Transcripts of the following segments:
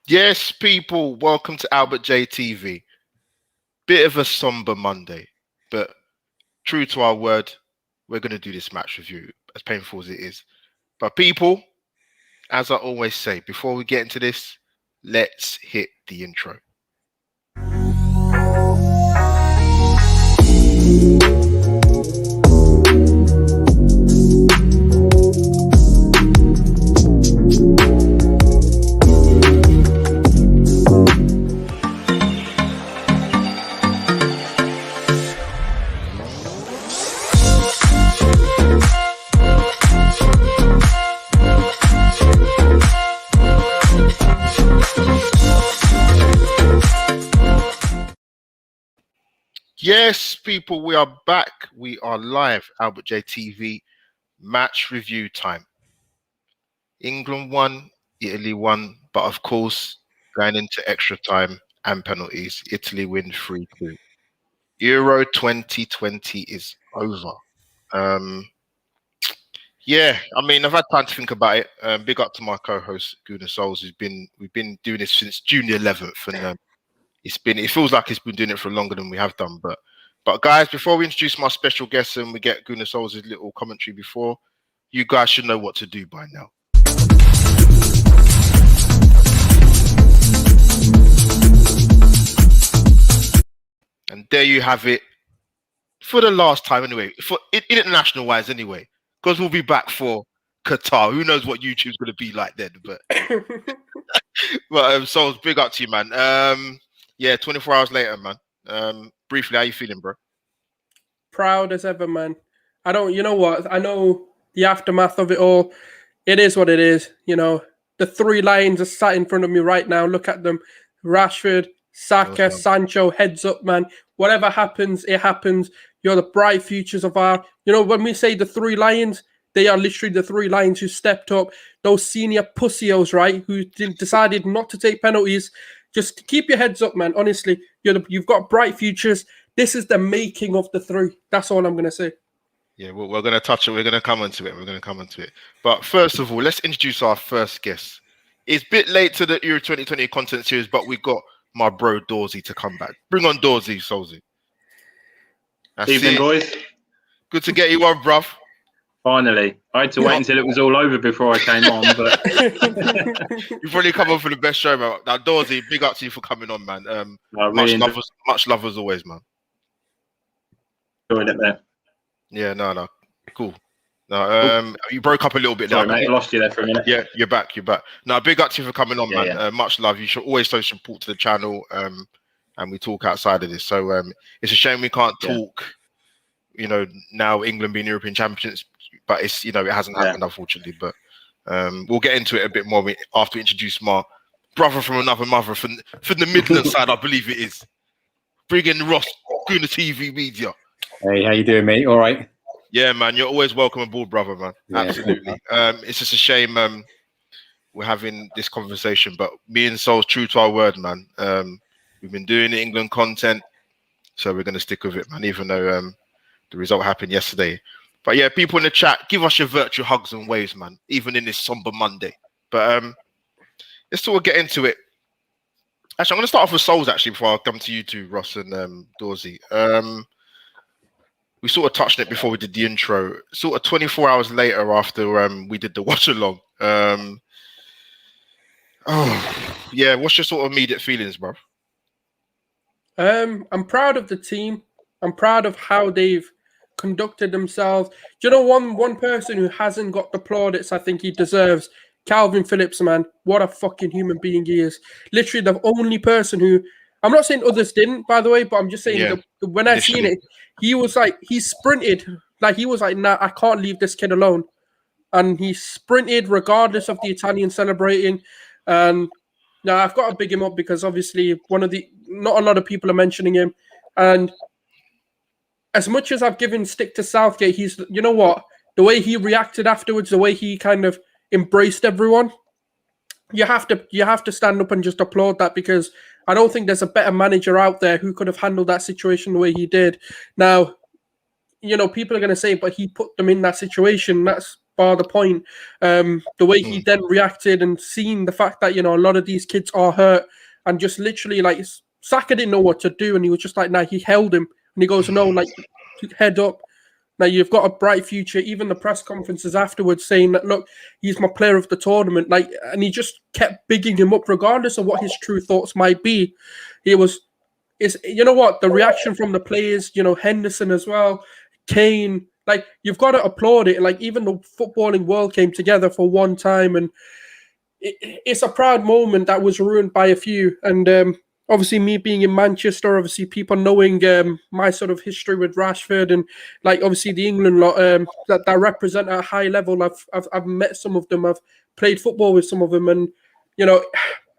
Yes, people, welcome to Albert J TV. Bit of a somber Monday, but true to our word, we're going to do this match review, as painful as it is. But people, as I always say, before we get into this, let's hit the intro. Yes, people, we are back. We are live, Albert J TV, match review time. England won, Italy won, but of course, going into extra time and penalties, Italy win 3-2. Euro 2020 is over. Yeah, I mean, I've had time to think about it. Big up to my co-host Guna Souls, we've been doing this since June the 11th, and it feels like it's been doing it for longer than we have done. But guys, before we introduce my special guest and we get Guna Souls' little commentary before, you guys should know what to do by now. And there you have it. For the last time, anyway, for international wise, anyway, because we'll be back for Qatar. Who knows what YouTube's going to be like then? But well, Souls, big up to you, man. Yeah, 24 hours later, man. Briefly, how you feeling, bro? Proud as ever, man. You know what? I know the aftermath of it all. It is what it is. You know, the three lions are sat in front of me right now. Look at them. Rashford, Saka, Sancho, heads up, man. Whatever happens, it happens. You're the bright futures of our... You know, when we say the three lions, they are literally the three lions who stepped up. Those senior pussios, right, who decided not to take penalties. Just keep your heads up, man. Honestly, you've got bright futures. This is the making of the three. That's all I'm going to say. Yeah, we're going to touch it. We're going to come into it. But first of all, let's introduce our first guest. It's a bit late to the Euro 2020 content series, but we got my bro Dorsey to come back. Bring on Dorsey, Solzy. Evening, boys. Good to get you on, bruv. Finally. I had to wait until it was all over before I came on, but... You've probably come on for the best show, man. Now, Dorsey, big up to you for coming on, man. Much love as always, man. Enjoyed it there. Yeah, no. Cool. No, you broke up a little bit. Sorry, mate, I lost you there for a minute. Yeah, you're back. No, big up to you for coming on, man. Yeah. Much love. You should always show support to the channel, and we talk outside of this. So it's a shame we can't talk, you know, now England being European champions, but it's, you know, it hasn't happened, unfortunately. But we'll get into it a bit more after we introduce my brother from another mother from the Midland side, I believe it is. Bring in Ross, Guna TV Media. Hey, how you doing, mate? All right. Yeah, man, you're always welcome aboard, brother, man. Yeah. Absolutely. It's just a shame we're having this conversation, but me and Sol's true to our word, man. We've been doing the England content, so we're going to stick with it, man, even though the result happened yesterday. But yeah, people in the chat, give us your virtual hugs and waves, man, even in this somber Monday. But let's sort of get into it. Actually, I'm going to start off with Souls, actually, before I come to you two, Ross and Dorsey. We sort of touched it before we did the intro. Sort of 24 hours later after we did the watch along. Yeah, what's your sort of immediate feelings, bro? I'm proud of the team. I'm proud of how they've conducted themselves. Do you know one person who hasn't got the plaudits I think he deserves? Calvin Phillips, man. What a fucking human being he is. Literally the only person who... I'm not saying others didn't, by the way, but I'm just saying when I seen it, he was like, he sprinted. Like, he was like, nah, I can't leave this kid alone. And he sprinted regardless of the Italian celebrating. And now I've got to big him up because obviously not a lot of people are mentioning him. And as much as I've given stick to Southgate, you know what? The way he reacted afterwards, the way he kind of embraced everyone, you have to stand up and just applaud that, because I don't think there's a better manager out there who could have handled that situation the way he did. Now, you know, people are going to say, but he put them in that situation. That's bar the point. The way he then reacted and seeing the fact that, a lot of these kids are hurt and just literally like Saka didn't know what to do. And he was just like, nah, he held him and he goes, no, like head up. Now you've got a bright future. Even the press conferences afterwards saying that, look, he's my player of the tournament. Like, and he just kept bigging him up regardless of what his true thoughts might be. It's you know what, the reaction from the players, Henderson as well, Kane, like you've got to applaud it. Like even the footballing world came together for one time, and it's a proud moment that was ruined by a few. And obviously me being in Manchester, obviously people knowing my sort of history with Rashford and like obviously the England lot that represent at a high level. I've met some of them. I've played football with some of them, and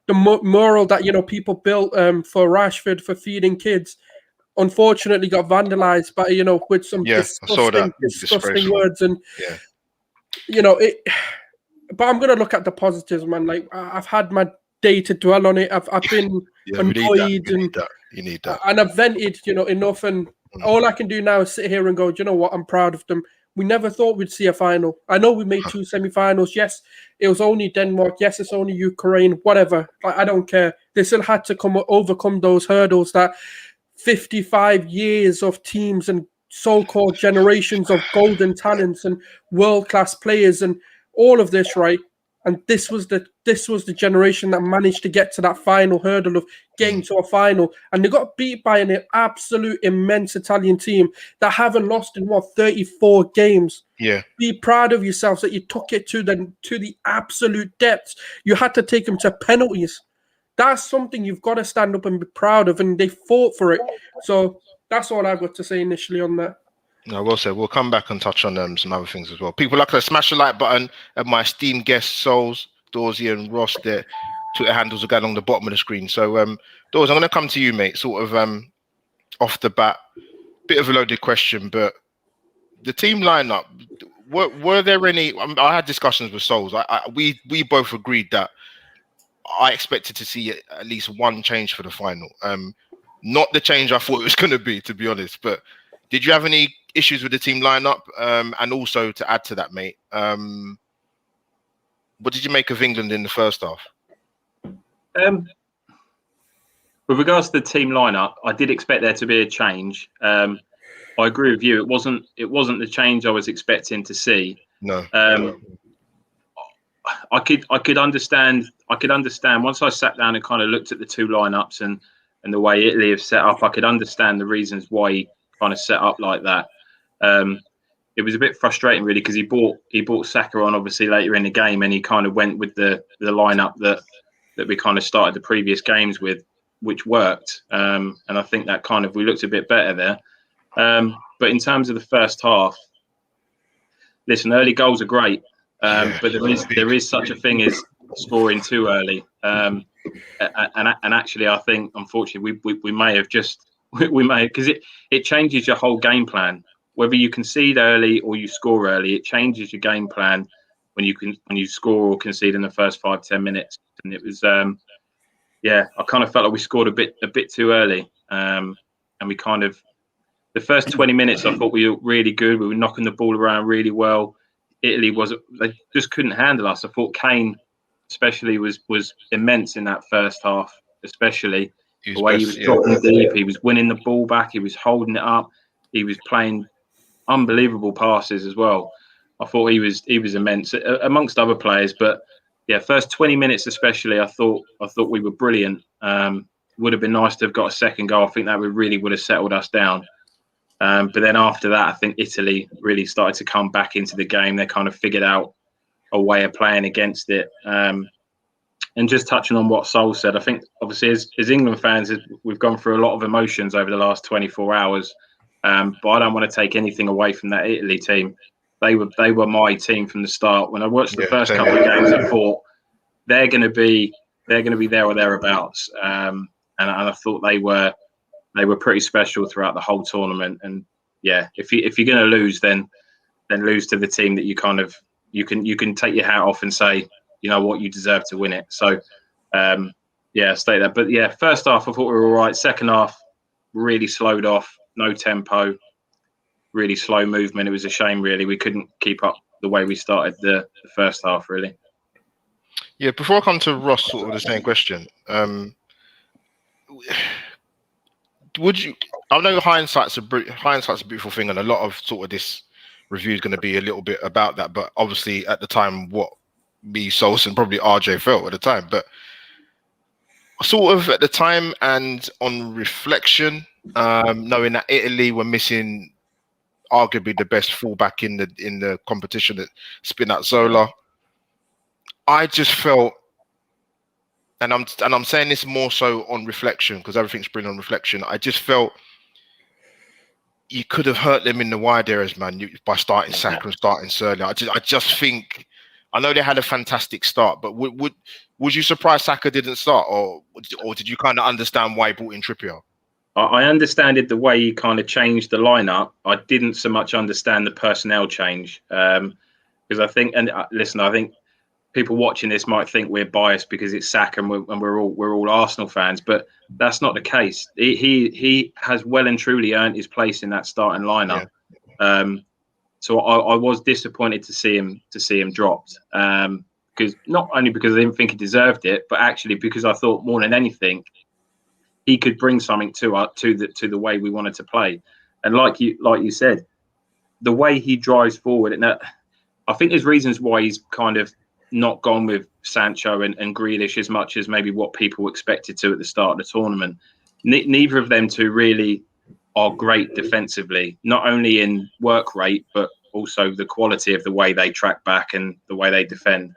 the mural that people built for Rashford for feeding kids, unfortunately got vandalized by with some disgusting words, and but I'm gonna look at the positives, man. Like I've had my day to dwell on it. I've been annoyed, you need that, and I've vented enough, and all I can do now is sit here and go, do you know what, I'm proud of them. We never thought we'd see a final. I know we made 2 semi-finals. Yes, it was only Denmark. Yes, it's only Ukraine. Whatever. Like, I don't care. They still had to overcome those hurdles that 55 years of teams and so-called generations of golden talents and world-class players and all of this, right? And this was the generation that managed to get to that final hurdle of getting to a final. And they got beat by an absolute immense Italian team that haven't lost in 34 games. Yeah. Be proud of yourselves that you took it to the absolute depths. You had to take them to penalties. That's something you've got to stand up and be proud of, and they fought for it. So that's all I've got to say initially on that. No, well said. We'll come back and touch on some other things as well. People like to smash the like button, and my esteemed guests, Souls, Dawsey and Ross, their Twitter handles are going along the bottom of the screen. So, Dawes, I'm going to come to you, mate, sort of off the bat. Bit of a loaded question, but the team lineup, were there any... I had discussions with Souls. We both agreed that I expected to see at least one change for the final. Not the change I thought it was going to be honest, but did you have any issues with the team lineup? And also to add to that, mate, what did you make of England in the first half? With regards to the team lineup, I did expect there to be a change. I agree with you. It wasn't the change I was expecting to see. No. I could understand once I sat down and kind of looked at the two lineups and the way Italy have set up. I could understand the reasons why he kind of set up like that. It was a bit frustrating, really, because he brought Saka on obviously later in the game, and he kind of went with the lineup that we kind of started the previous games with, which worked. And I think that kind of we looked a bit better there. But in terms of the first half, listen, early goals are great, but there is such a thing as scoring too early. And actually, I think unfortunately we may have because it changes your whole game plan. Whether you concede early or you score early, it changes your game plan when you score or concede in the first 5-10 minutes. And it was I kind of felt like we scored a bit too early. And we kind of the first 20 minutes I thought we were really good. We were knocking the ball around really well. Italy they just couldn't handle us. I thought Kane especially was immense in that first half, especially the way he was dropping deep. He was winning the ball back. He was holding it up. He was playing unbelievable passes as well. I thought he was immense amongst other players. But yeah, first 20 minutes especially, I thought we were brilliant. Would have been nice to have got a second goal. I think that would have settled us down. But then after that, I think Italy really started to come back into the game. They kind of figured out a way of playing against it. And just touching on what Sol said, I think obviously as England fans, we've gone through a lot of emotions over the last 24 hours. But I don't want to take anything away from that Italy team. They were my team from the start. When I watched the first couple of games, I thought they're going to be there or thereabouts. And I thought they were pretty special throughout the whole tournament. And yeah, if you're going to lose, then lose to the team that you kind of you can take your hat off and say, you know what, you deserve to win it. So state that. But yeah, first half I thought we were all right. Second half really slowed off, no tempo, really slow movement. It was a shame, really. We couldn't keep up the way we started the first half, really. Yeah, before I come to Ross, sort of the same question. Would you? I know hindsight's a beautiful thing, and a lot of sort of this review is going to be a little bit about that. But obviously, at the time, what me, Souls, and probably RJ felt at the time, but sort of at the time and on reflection, knowing that Italy were missing arguably the best fullback in the competition at Spinazzola, I just felt. And I'm saying this more so on reflection because everything's been on reflection. I just felt you could have hurt them in the wide areas, man, by starting Saka and starting Sterling. I just think I know they had a fantastic start, but would you surprised Saka didn't start, or did you kind of understand why he brought in Trippier? I understand it the way he kind of changed the lineup. I didn't so much understand the personnel change because I think, and listen, I think people watching this might think we're biased because it's Saka and we're all Arsenal fans, but that's not the case. He has well and truly earned his place in that starting lineup. Yeah. So I was disappointed to see him dropped because not only because I didn't think he deserved it, but actually because I thought more than anything he could bring something to the way we wanted to play. And like you said, the way he drives forward, and I think there's reasons why he's kind of not gone with Sancho and Grealish as much as maybe what people expected to at the start of the tournament. Neither of them two really are great defensively, not only in work rate, but also the quality of the way they track back and the way they defend.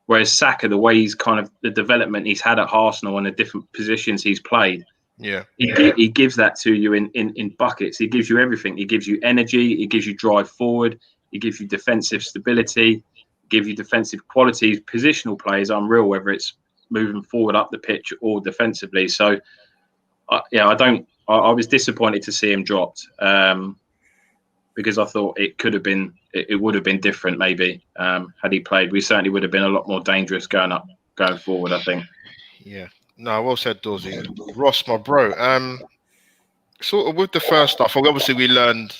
Whereas Saka, the way he's kind of the development he's had at Arsenal and the different positions he's played, he gives that to you in buckets. He gives you everything. He gives you energy. He gives you drive forward. He gives you defensive stability. Give you defensive qualities. Positional play is unreal, whether it's moving forward up the pitch or defensively. So, I was disappointed to see him dropped because I thought it would have been different maybe had he played. We certainly would have been a lot more dangerous going forward, I think. Yeah. No, well said, Dorsey. Ross, my bro. Sort of with the first stuff, obviously we learned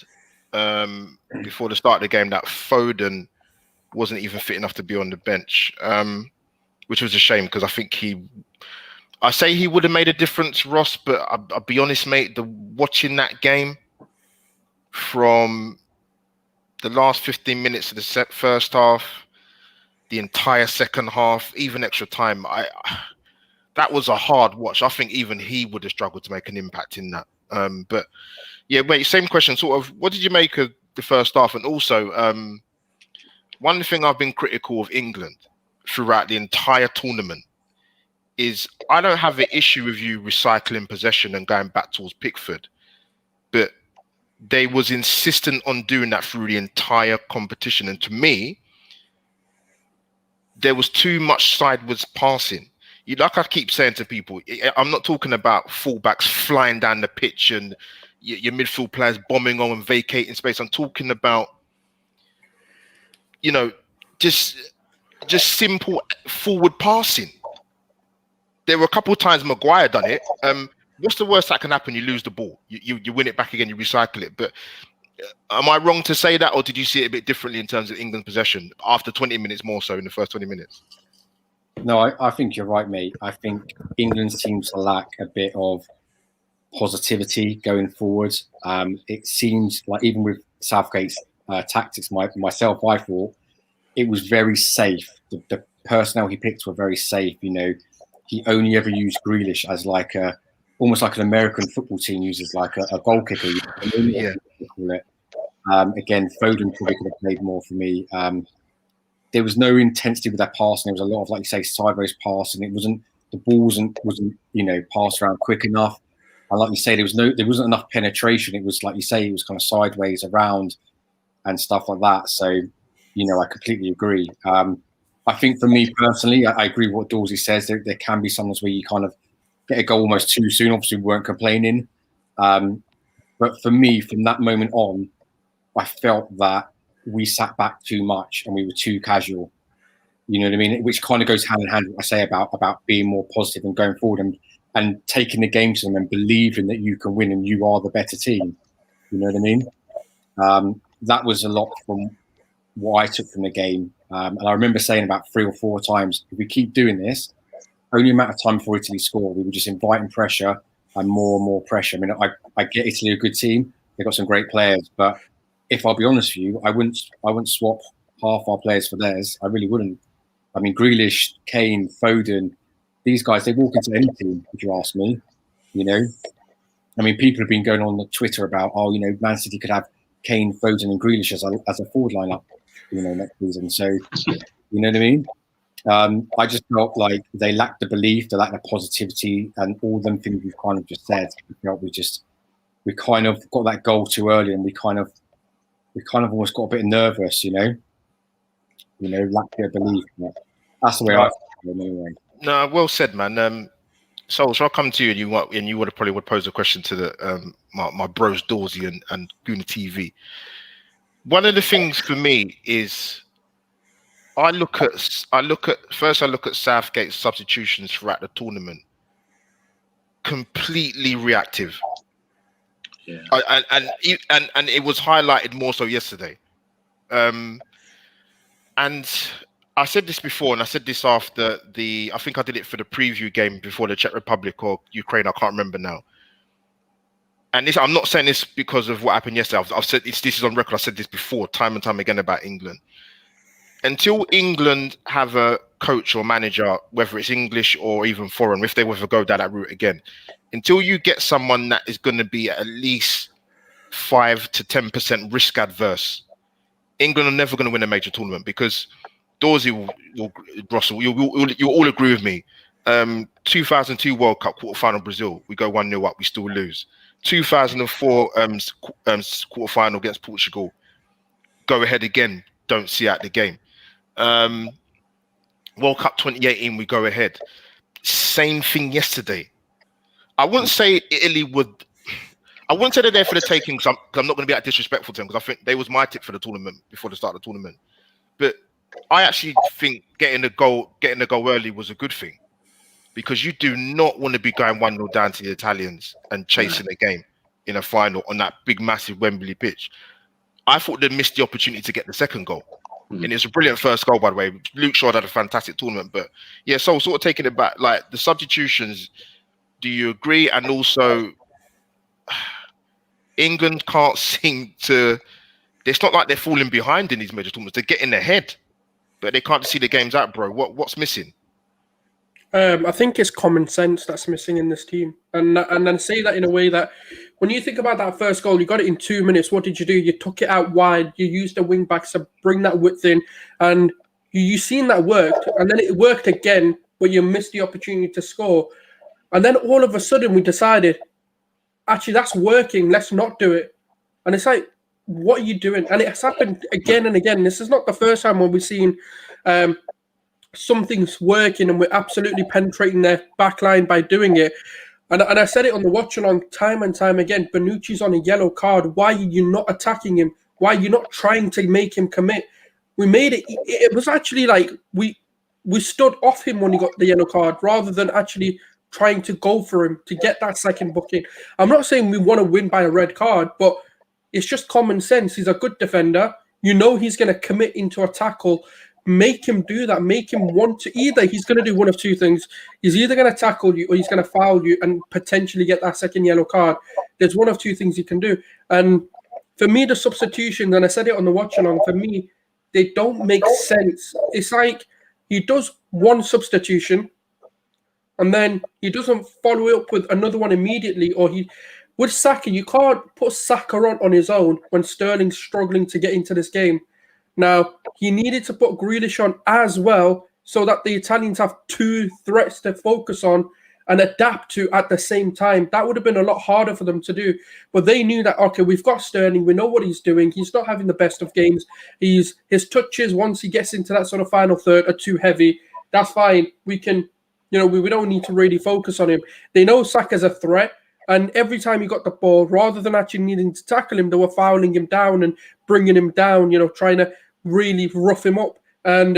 before the start of the game that Foden wasn't even fit enough to be on the bench, which was a shame because I think I say he would have made a difference, Ross, but I'll be honest, mate, watching that game from the last 15 minutes of the first half, the entire second half, even extra time, that was a hard watch. I think even he would have struggled to make an impact in that. But yeah, wait, same question, sort of, what did you make of the first half? And also, one thing I've been critical of England throughout the entire tournament is I don't have an issue with you recycling possession and going back towards Pickford, but they was insistent on doing that through the entire competition. And to me, there was too much sideways passing. Like I keep saying to people, I'm not talking about fullbacks flying down the pitch and your midfield players bombing on and vacating space. I'm talking about just simple forward passing. There were a couple of times Maguire done it. What's the worst that can happen? You lose the ball. You win it back again, you recycle it. But am I wrong to say that, or did you see it a bit differently in terms of England's possession after 20 minutes more so in the first 20 minutes? No, I think you're right, mate. I think England seems to lack a bit of positivity going forward. It seems like even with Southgate's tactics, myself, I thought it was very safe. The personnel he picked were very safe. He only ever used Grealish as almost like an American football team uses like a goal kicker. Yeah. Again, Foden probably could have played more for me. There was no intensity with that passing. There was a lot of, like you say, sideways passing. The ball wasn't passed around quick enough. And like you say, there wasn't enough penetration. It was like you say, it was kind of sideways around and stuff like that. So, I completely agree. I think for me personally, I agree with what Dorsey says. There can be sometimes where you kind of get a goal almost too soon. Obviously, we weren't complaining. But for me, from that moment on, I felt that we sat back too much and we were too casual. You know what I mean? Which kind of goes hand in hand with what I say about being more positive and going forward and taking the game to them and believing that you can win and you are the better team. You know what I mean? That was a lot from what I took from the game. And I remember saying about 3 or 4 times, if we keep doing this, only a matter of time before Italy score, we were just inviting pressure and more pressure. I mean, I get Italy a good team. They've got some great players, but if I'll be honest with you, I wouldn't swap half our players for theirs. I really wouldn't. I mean, Grealish, Kane, Foden, these guys, they walk into any team, if you ask me, you know. I mean, people have been going on Twitter about, oh, you know, Man City could have Kane, Foden and Grealish as a forward lineup, you know, next season. So, you know what I mean? I just felt like they lacked the belief, they lacked the positivity, and all them things we've kind of just said. We felt we kind of got that goal too early, and we kind of almost got a bit nervous, you know, lacked their belief. That's the way I feel anyway. No, well said, man. So I'll come to you, and you would pose a question to the my bros Dorsey and Guna TV. One of the things for me is I look at Southgate's substitutions throughout the tournament, completely reactive. Yeah. And it was highlighted more so yesterday. And I said this before, and I said this after I think I did it for the preview game before the Czech Republic or Ukraine. I can't remember now. And this, I'm not saying this because of what happened yesterday. I've said this is on record. I said this before, time and time again about England. Until England have a coach or manager, whether it's English or even foreign, if they were to go down that route again, until you get someone that is going to be at least 5 to 10% risk adverse, England are never going to win a major tournament. Because Dorsey, Russell, you'll all agree with me. 2002 World Cup quarterfinal Brazil, we go 1-0 up, we still lose. 2004 quarterfinal against Portugal, go ahead again, don't see out the game. World Cup 2018, we go ahead. Same thing yesterday. I wouldn't say Italy would. I wouldn't say they're there for the taking, because I'm not going to be that disrespectful to them, because I think they was my tip for the tournament before the start of the tournament. But I actually think getting the goal early was a good thing, because you do not want to be going 1-0 down to the Italians and chasing the game in a final on that big, massive Wembley pitch. I thought they missed the opportunity to get the second goal. And it's a brilliant first goal, by the way. Luke Shaw had a fantastic tournament. But yeah, so sort of taking it back, like the substitutions, do you agree? And also, England can't seem to, it's not like they're falling behind in these major tournaments. They're getting ahead, but they can't see the games out, bro. What's missing? I think it's common sense that's missing in this team. And then say that in a way that when you think about that first goal, you got it in 2 minutes. What did you do? You took it out wide. You used the wing backs to bring that width in. And you seen that worked. And then it worked again, but you missed the opportunity to score. And then all of a sudden we decided, actually, that's working. Let's not do it. And it's like, what are you doing? And it has happened again and again. This is not the first time when we've seen something's working and we're absolutely penetrating their backline by doing it. And I said it on the watch along time and time again. Bonucci's on a yellow card. Why are you not attacking him? Why are you not trying to make him commit? We made it. It was actually like we stood off him when he got the yellow card rather than actually trying to go for him to get that second booking. I'm not saying we want to win by a red card, but it's just common sense. He's a good defender. You know he's going to commit into a tackle. Make him do that. Make him want to. Either he's going to do one of two things. He's either going to tackle you or he's going to foul you and potentially get that second yellow card. There's one of two things he can do. And for me, the substitutions, and I said it on the watch along, for me, they don't make sense. It's like he does one substitution and then he doesn't follow it up with another one immediately. Or with Saka, you can't put Saka on his own when Sterling's struggling to get into this game. Now, he needed to put Grealish on as well so that the Italians have two threats to focus on and adapt to at the same time. That would have been a lot harder for them to do. But they knew that, okay, we've got Sterling. We know what he's doing. He's not having the best of games. His touches, once he gets into that sort of final third, are too heavy. That's fine. We can, we don't need to really focus on him. They know Saka's a threat. And every time he got the ball, rather than actually needing to tackle him, they were fouling him down and bringing him down, trying to really rough him up. And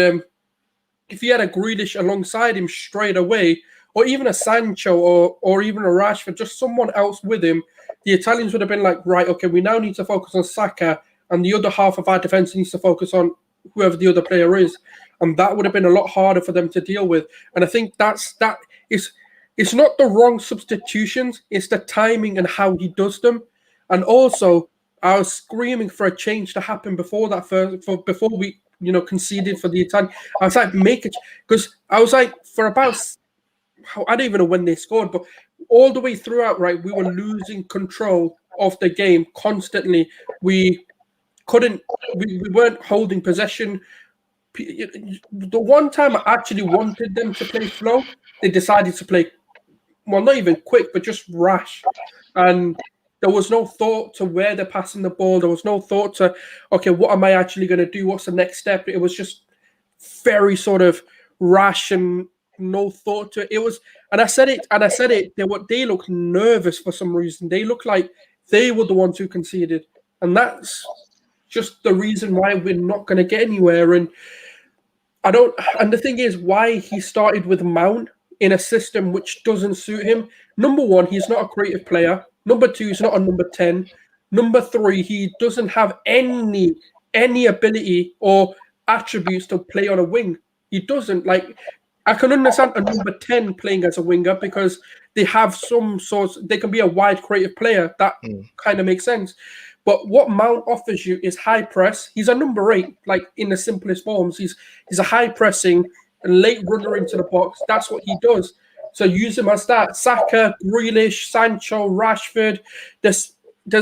if he had a Grealish alongside him straight away, or even a Sancho or even a Rashford, just someone else with him, the Italians would have been like, right, okay, we now need to focus on Saka, and the other half of our defence needs to focus on whoever the other player is, and that would have been a lot harder for them to deal with. And I think it's not the wrong substitutions, it's the timing and how he does them. And also, I was screaming for a change to happen before that before we conceded for the Italian. I was like, make it, because I was like, for about, I don't even know when they scored, but all the way throughout, right, we were losing control of the game constantly. We weren't holding possession. The one time I actually wanted them to play flow, they decided to play, well, not even quick, but just rash. And there was no thought to where they're passing the ball. There was no thought to, okay, what am I actually going to do? What's the next step? It was just very sort of rash and no thought to it. It was, and I said it, they looked nervous for some reason. They looked like they were the ones who conceded. And that's just the reason why we're not going to get anywhere. And the thing is, why he started with Mount in a system which doesn't suit him. Number one, he's not a creative player. Number two, he's not a number 10. Number three, he doesn't have any ability or attributes to play on a wing. He doesn't. Like, I can understand a number 10 playing as a winger because they have some sorts, they can be a wide creative player. That kind of makes sense. But what Mount offers you is high press. He's a number 8, like in the simplest forms. He's a high pressing, a late runner into the box. That's what he does. So use him as that. Saka, Grealish, Sancho, Rashford. There's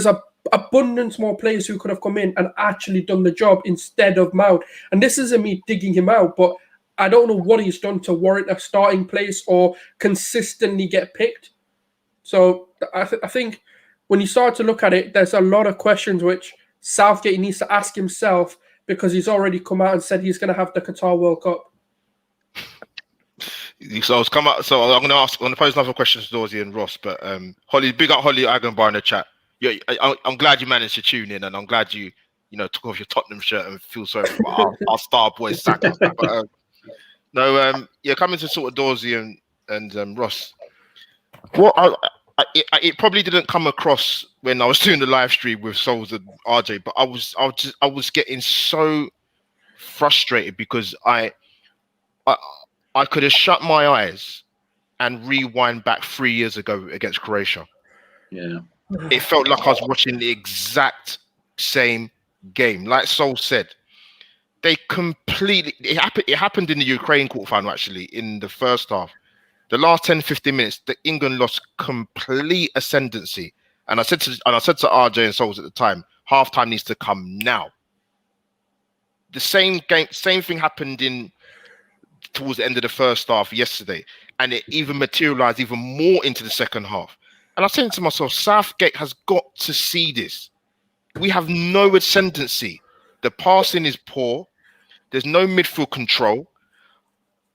a abundance more players who could have come in and actually done the job instead of Mount. And this isn't me digging him out, but I don't know what he's done to warrant a starting place or consistently get picked. So I think when you start to look at it, there's a lot of questions which Southgate needs to ask himself, because he's already come out and said he's going to have the Qatar World Cup. So I'm going to pose another question to Dorsey and Ross, but Holly, big up Holly Agenbar in the chat. Yeah, I'm glad you managed to tune in, and I'm glad you took off your Tottenham shirt and feel sorry for our star boy Saka. But coming to sort of Dorsey and Ross. It probably didn't come across when I was doing the live stream with Souls and RJ, but I was getting so frustrated because I could have shut my eyes and rewind back 3 years ago against Croatia. Yeah. It felt like I was watching the exact same game. Like Sol said, they completely... It happened in the Ukraine quarterfinal, actually, in the first half. The last 10, 15 minutes, the England lost complete ascendancy. And I said to RJ and Souls at the time, halftime needs to come now. The same thing happened towards the end of the first half yesterday, and it even materialized even more into the second half. And I was saying to myself, Southgate has got to see this. We have no ascendancy. The passing is poor. There's no midfield control.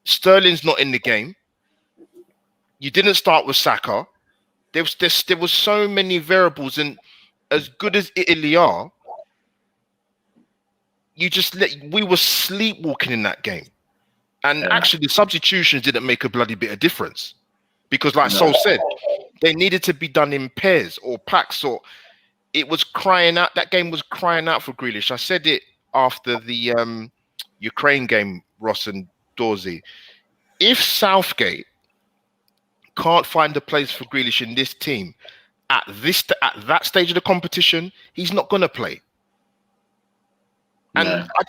Sterling's not in the game. You didn't start with Saka. There was so many variables, and as good as Italy are, we were sleepwalking in that game. And actually, the substitutions didn't make a bloody bit of difference, because, like Sol said, they needed to be done in pairs or packs. Or it was crying out. That game was crying out for Grealish. I said it after the Ukraine game, Ross and Dorsey. If Southgate can't find a place for Grealish in this team at that stage of the competition, he's not going to play. And I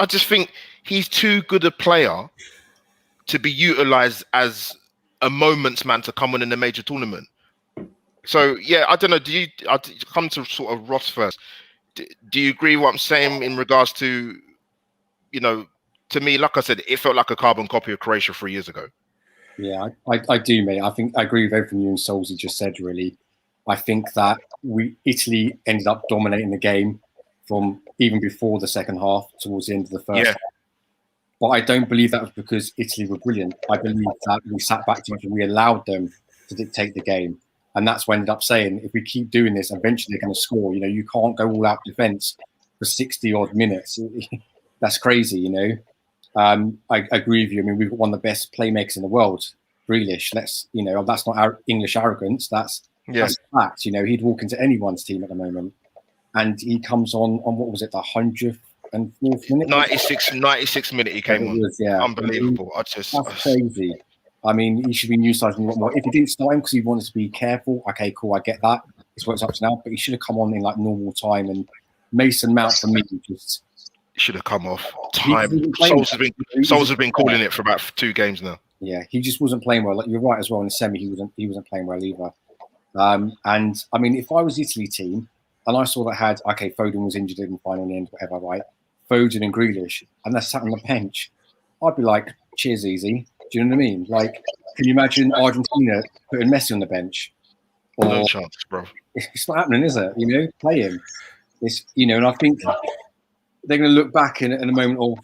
just think he's too good a player to be utilized as a moments man to come on in a major tournament. So yeah, I don't know. I'll come to sort of Ross first. Do you agree with what I'm saying in regards to, to me, like I said, it felt like a carbon copy of Croatia 3 years ago. Yeah, I do, mate. I think I agree with everything you and Solzy just said, really. I think that Italy ended up dominating the game from even before the second half towards the end of the first half. But I don't believe that was because Italy were brilliant. I believe that we sat back to it and we allowed them to dictate the game. And that's what I ended up saying, if we keep doing this, eventually they're going to score. You can't go all out defence for 60-odd minutes. That's crazy, I agree with you. I mean, we've got one of the best playmakers in the world, Grealish. That's not our English arrogance. That's fact. He'd walk into anyone's team at the moment. And he comes on what was it, the 100th and fourth minute. 96 minute he came on. Yeah, Unbelievable. That's crazy. I mean, he should be utilising a lot more. If he didn't start him because he wanted to be careful, okay, cool, I get that. It's what it's up to now. But he should have come on in like normal time. And Mason Mount for me just should have come off time. Souls has been calling it for about 2 games now. Yeah, he just wasn't playing well. Like you're right as well in the semi, he wasn't playing well either. And I mean, if I was Italy team and I saw that Foden was injured in the final end, whatever, right? Foden and Grealish, and they're sat on the bench, I'd be like, cheers, easy. Do you know what I mean? Like, can you imagine Argentina putting Messi on the bench? No chance, bro. It's not happening, is it? You know, play him. It's and I think they're going to look back in a moment of,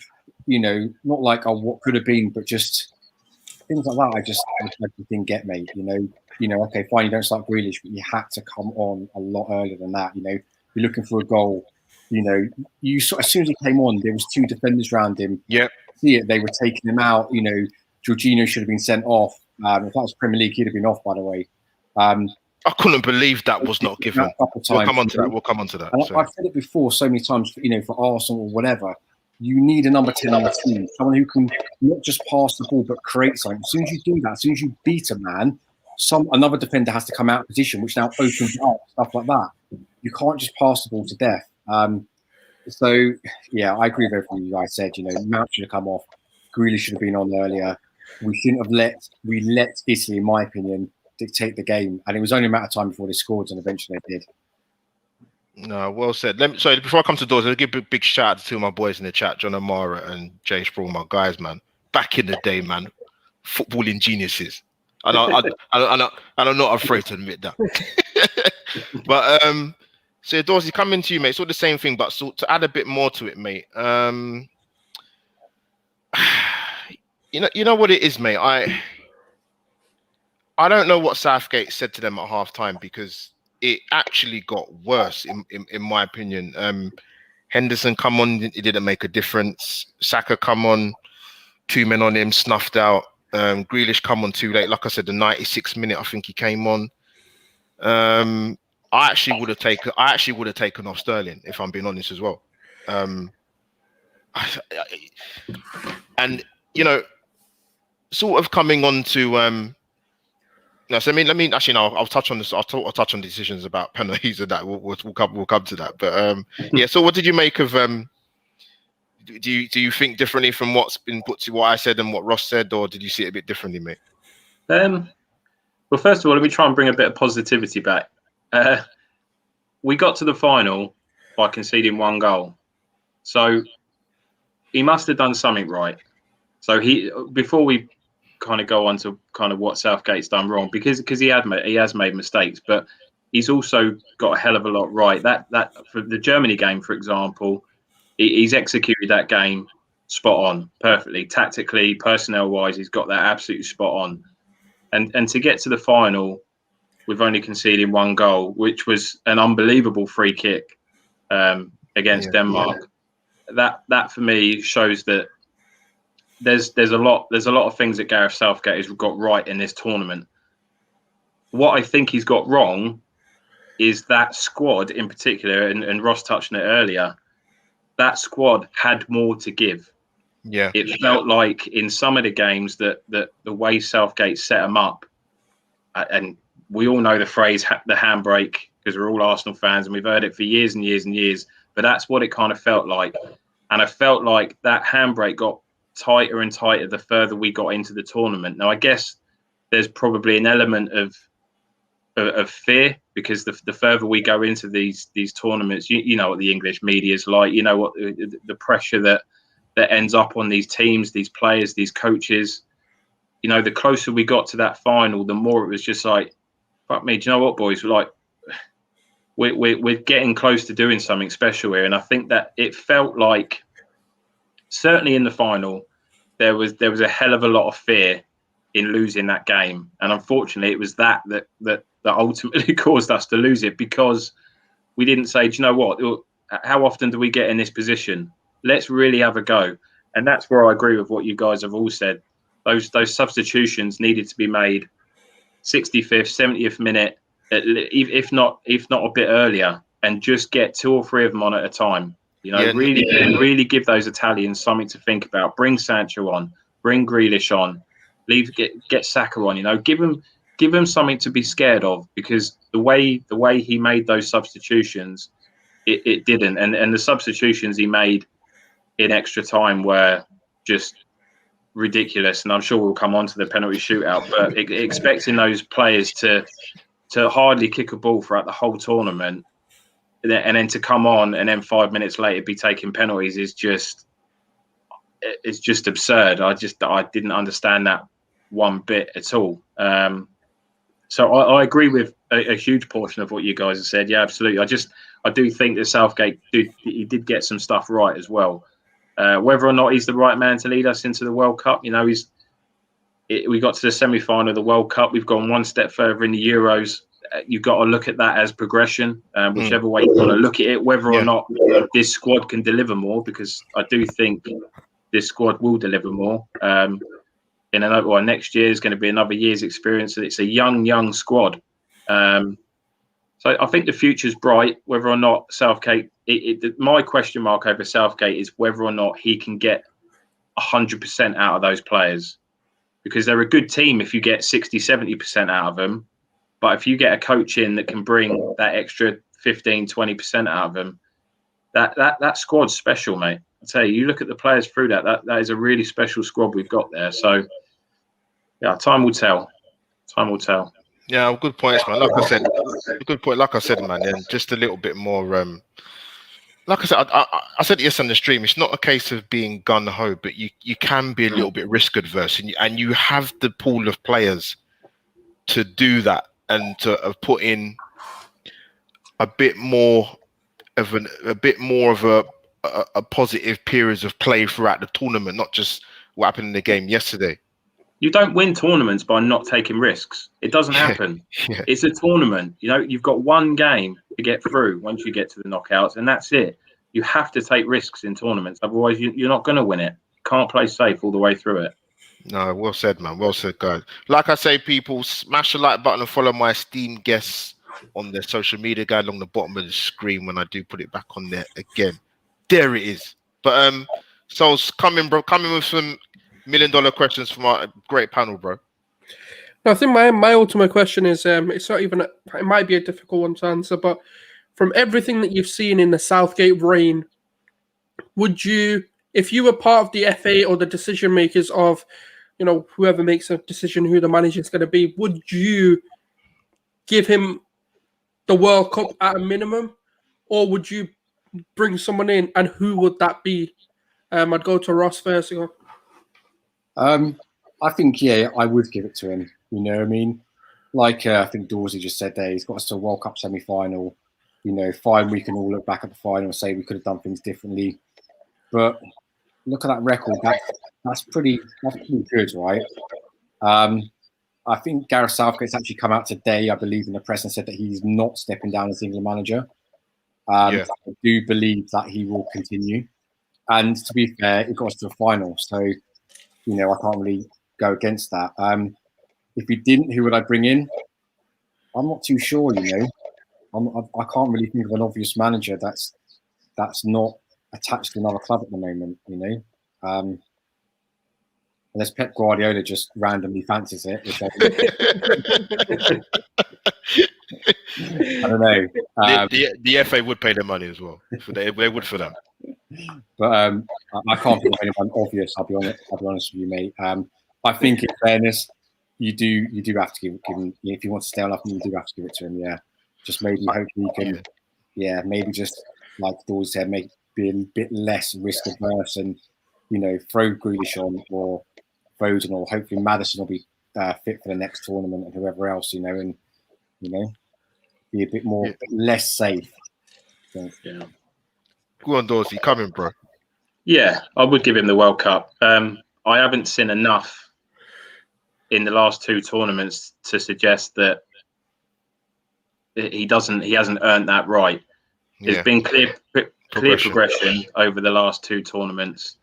not like what could have been, but just things like that. I just didn't get, mate. Okay, fine, you don't start Grealish, but you had to come on a lot earlier than that. You're looking for a goal. You saw, as soon as he came on, there was 2 defenders around him. Yeah, see it. They were taking him out. Jorginho should have been sent off. If that was Premier League, he'd have been off, by the way. I couldn't believe that was not given. We'll come on to that. I've said it before so many times, for Arsenal or whatever. You need a number 10 on the team, someone who can not just pass the ball but create something. As soon as you do that, as soon as you beat a man, another defender has to come out of position, which now opens up stuff like that. You can't just pass the ball to death. So yeah, I agree with everything you guys said. Mount should have come off. Grealish should have been on earlier. We shouldn't have let Italy, in my opinion, dictate the game, and it was only a matter of time before they scored, and eventually they did. No, well said. Sorry, before I come to doors, I'll give a big shout out to my boys in the chat, John Amara and Jay Sproul, my guys, man. Back in the day, man, footballing geniuses. And I'm not afraid to admit that. But so Dorsey, coming to you, mate. Sort of the same thing, but to add a bit more to it, mate. You know what it is, mate. I don't know what Southgate said to them at halftime, because it actually got worse, in my opinion. Henderson come on, it didn't make a difference. Saka come on, 2 men on him, snuffed out. Grealish come on too late. Like I said, the 96th minute, I think he came on. I actually would have taken off Sterling, if I'm being honest as well. And sort of coming on to so let me actually now I'll touch on this. I'll touch on decisions about penalties and that. We'll come to that. But yeah. So what did you make of Do you think differently from what's been put to what I said and what Ross said, or did you see it a bit differently, mate? Well, first of all, let me try and bring a bit of positivity back. We got to the final by conceding 1 goal, so he must have done something right. So before we kind of go on to kind of what Southgate's done wrong, because he has made mistakes, but he's also got a hell of a lot right. That for the Germany game, for example, he's executed that game spot on, perfectly, tactically, personnel wise. He's got that absolutely spot on, and to get to the final with only conceding 1 goal, which was an unbelievable free kick against Denmark. Yeah. That for me shows that there's a lot of things that Gareth Southgate has got right in this tournament. What I think he's got wrong is that squad in particular, and Ross touched on it earlier. That squad had more to give. Yeah, it felt like in some of the games that the way Southgate set them up, and we all know the phrase "the handbrake" because we're all Arsenal fans and we've heard it for years and years and years. But that's what it kind of felt like, and I felt like that handbrake got tighter and tighter the further we got into the tournament. Now, I guess there's probably an element of fear, because the further we go into these tournaments, you know what the English media is like. You know what the pressure that ends up on these teams, these players, these coaches. The closer we got to that final, the more it was just like, fuck me. Do you know what, boys? We're getting close to doing something special here, and I think that it felt like, certainly in the final, there was a hell of a lot of fear in losing that game, and unfortunately, it was that ultimately caused us to lose it, because we didn't say, do you know what? How often do we get in this position? Let's really have a go. And that's where I agree with what you guys have all said. Those substitutions needed to be made 65th, 70th minute, if not a bit earlier, and just get 2 or 3 of them on at a time. You know, really give those Italians something to think about. Bring Sancho on, bring Grealish on, get Saka on. You know, give him something to be scared of, because the way he made those substitutions, it didn't, and the substitutions he made in extra time were just ridiculous. And I'm sure we'll come on to the penalty shootout, but expecting those players to hardly kick a ball throughout the whole tournament, and then to come on and then 5 minutes later be taking penalties is just absurd. I didn't understand that one bit at all. So I agree with a huge portion of what you guys have said. Yeah, absolutely. I do think that Southgate did get some stuff right as well. Whether or not he's the right man to lead us into the World Cup, you know, we got to the semi-final of the World Cup. We've gone one step further in the Euros. You've got to look at that as progression, whichever way you want to look at it, whether or not this squad can deliver more, because I do think this squad will deliver more. Next year is going to be another year's experience, and it's a young squad. So I think the future's bright. Whether or not Southgate, my question mark over Southgate is whether or not he can get 100% out of those players, because they're a good team if you get 60-70% out of them. But if you get a coach in that can bring that extra 15-20% out of them, that squad's special, mate. I tell you, you look at the players through that is a really special squad we've got there. So, yeah, time will tell. Time will tell. Yeah, good points, man. Like I said, good point. Like I said, man, and just a little bit more. Like I said, I said yes on the stream. It's not a case of being gun ho, but you can be a little bit risk adverse, and you have the pool of players to do that and to put in a bit more of a positive periods of play throughout the tournament, not just what happened in the game yesterday. You don't win tournaments by not taking risks. It doesn't happen. Yeah. It's a tournament. You know, you've got one game to get through once you get to the knockouts, and that's it. You have to take risks in tournaments. Otherwise, you're not going to win it. You can't play safe all the way through it. No, well said, man. Well said, guys. Like I say, people, smash the like button and follow my esteemed guests on their social media guide along the bottom of the screen when I do put it back on there again. There it is. But Sol's coming with some $1 million questions from our great panel, bro. No, I think my ultimate question is it's not even it might be a difficult one to answer, but from everything that you've seen in the Southgate reign, would you, if you were part of the FA or the decision makers of, you know, whoever makes a decision who the manager is going to be, would you give him the World Cup at a minimum, or would you bring someone in, and who would that be? I'd go to Ross first. I think, yeah, I would give it to him. You know what I mean? Like I think Dorsey just said there, he's got us to a World Cup semi-final. You know, fine, we can all look back at the final and say we could have done things differently. But look at that record. That's pretty good, right? I think Gareth Southgate's actually come out today, I believe, in the press and said that he's not stepping down as England manager. I do believe that he will continue. And to be fair, it got us to a final. So, you know, I can't really go against that. If he didn't, who would I bring in? I'm not too sure, you know. I can't really think of an obvious manager that's not attached to another club at the moment, you know. Unless Pep Guardiola just randomly fancies it. Which I don't know. The FA would pay their money as well. They would for them. But I can't think of anyone obvious. I'll be honest with you, mate. I think, in fairness, you do have to give him. If you want to stay on, you do have to give it to him. Yeah, just maybe hopefully you can. Yeah, maybe just like Dawes said, be a bit less risk averse, and you know, throw Grealish on or Foden, or hopefully Maddison will be fit for the next tournament, and whoever else, you know, and you know, be a bit more less safe. So, yeah. Go on, Dorsey, come in, bro. Yeah, I would give him the World Cup. I haven't seen enough in the last two tournaments to suggest that he hasn't earned that right. Yeah. There's been clear progression over the last two tournaments.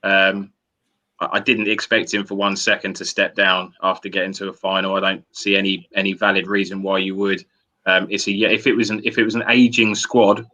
I didn't expect him for 1 second to step down after getting to a final. I don't see any valid reason why you would. If it was an aging squad,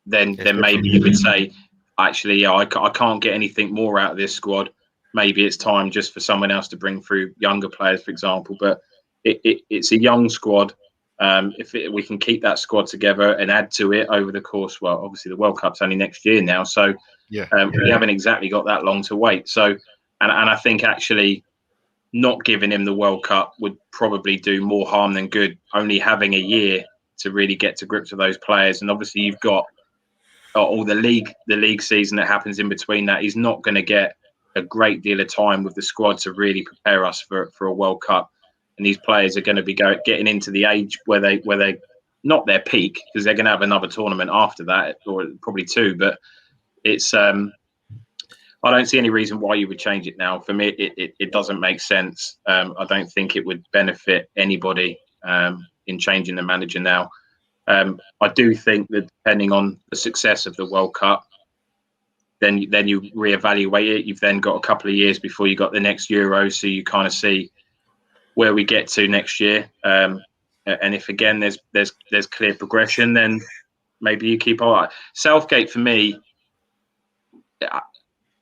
then maybe you would say, actually, yeah, I can't get anything more out of this squad. Maybe it's time just for someone else to bring through younger players, for example. But it's a young squad. If we can keep that squad together and add to it over the course, well, obviously the World Cup's only next year now, so we haven't exactly got that long to wait. So, and I think actually not giving him the World Cup would probably do more harm than good. Only having a year to really get to grips with those players, and obviously you've got all the league season that happens in between that. He's not going to get a great deal of time with the squad to really prepare us for a World Cup. And these players are going to be getting into the age where they not their peak, because they're going to have another tournament after that, or probably two. But it's I don't see any reason why you would change it now. For me, it doesn't make sense. I don't think it would benefit anybody in changing the manager now. I do think that depending on the success of the World Cup, then you reevaluate it. You've then got a couple of years before you got the next Euro, so you kind of see where we get to next year. And if again there's clear progression, then maybe you keep on. Southgate, for me,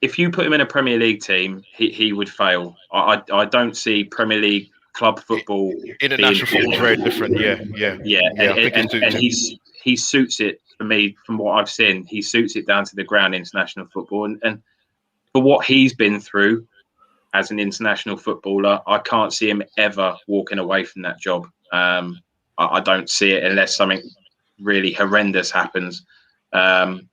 if you put him in a Premier League team, he would fail. I don't see Premier League club football. International football is very different. And he suits it, for me, from what I've seen. He suits it down to the ground, international football, and for what he's been through as an international footballer, I can't see him ever walking away from that job. I don't see it unless something really horrendous happens. And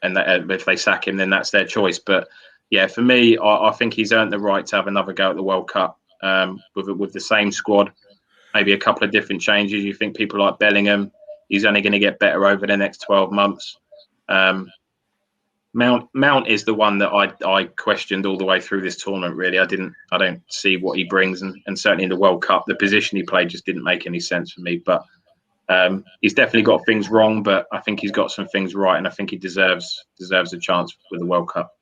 if they sack him, then that's their choice. But yeah, for me, I think he's earned the right to have another go at the World Cup with the same squad, maybe a couple of different changes. You think people like Bellingham, he's only going to get better over the next 12 months. Mount is the one that I questioned all the way through this tournament. Really, I don't see what he brings, and certainly in the World Cup, the position he played just didn't make any sense for me. But he's definitely got things wrong, but I think he's got some things right, and I think he deserves a chance with the World Cup.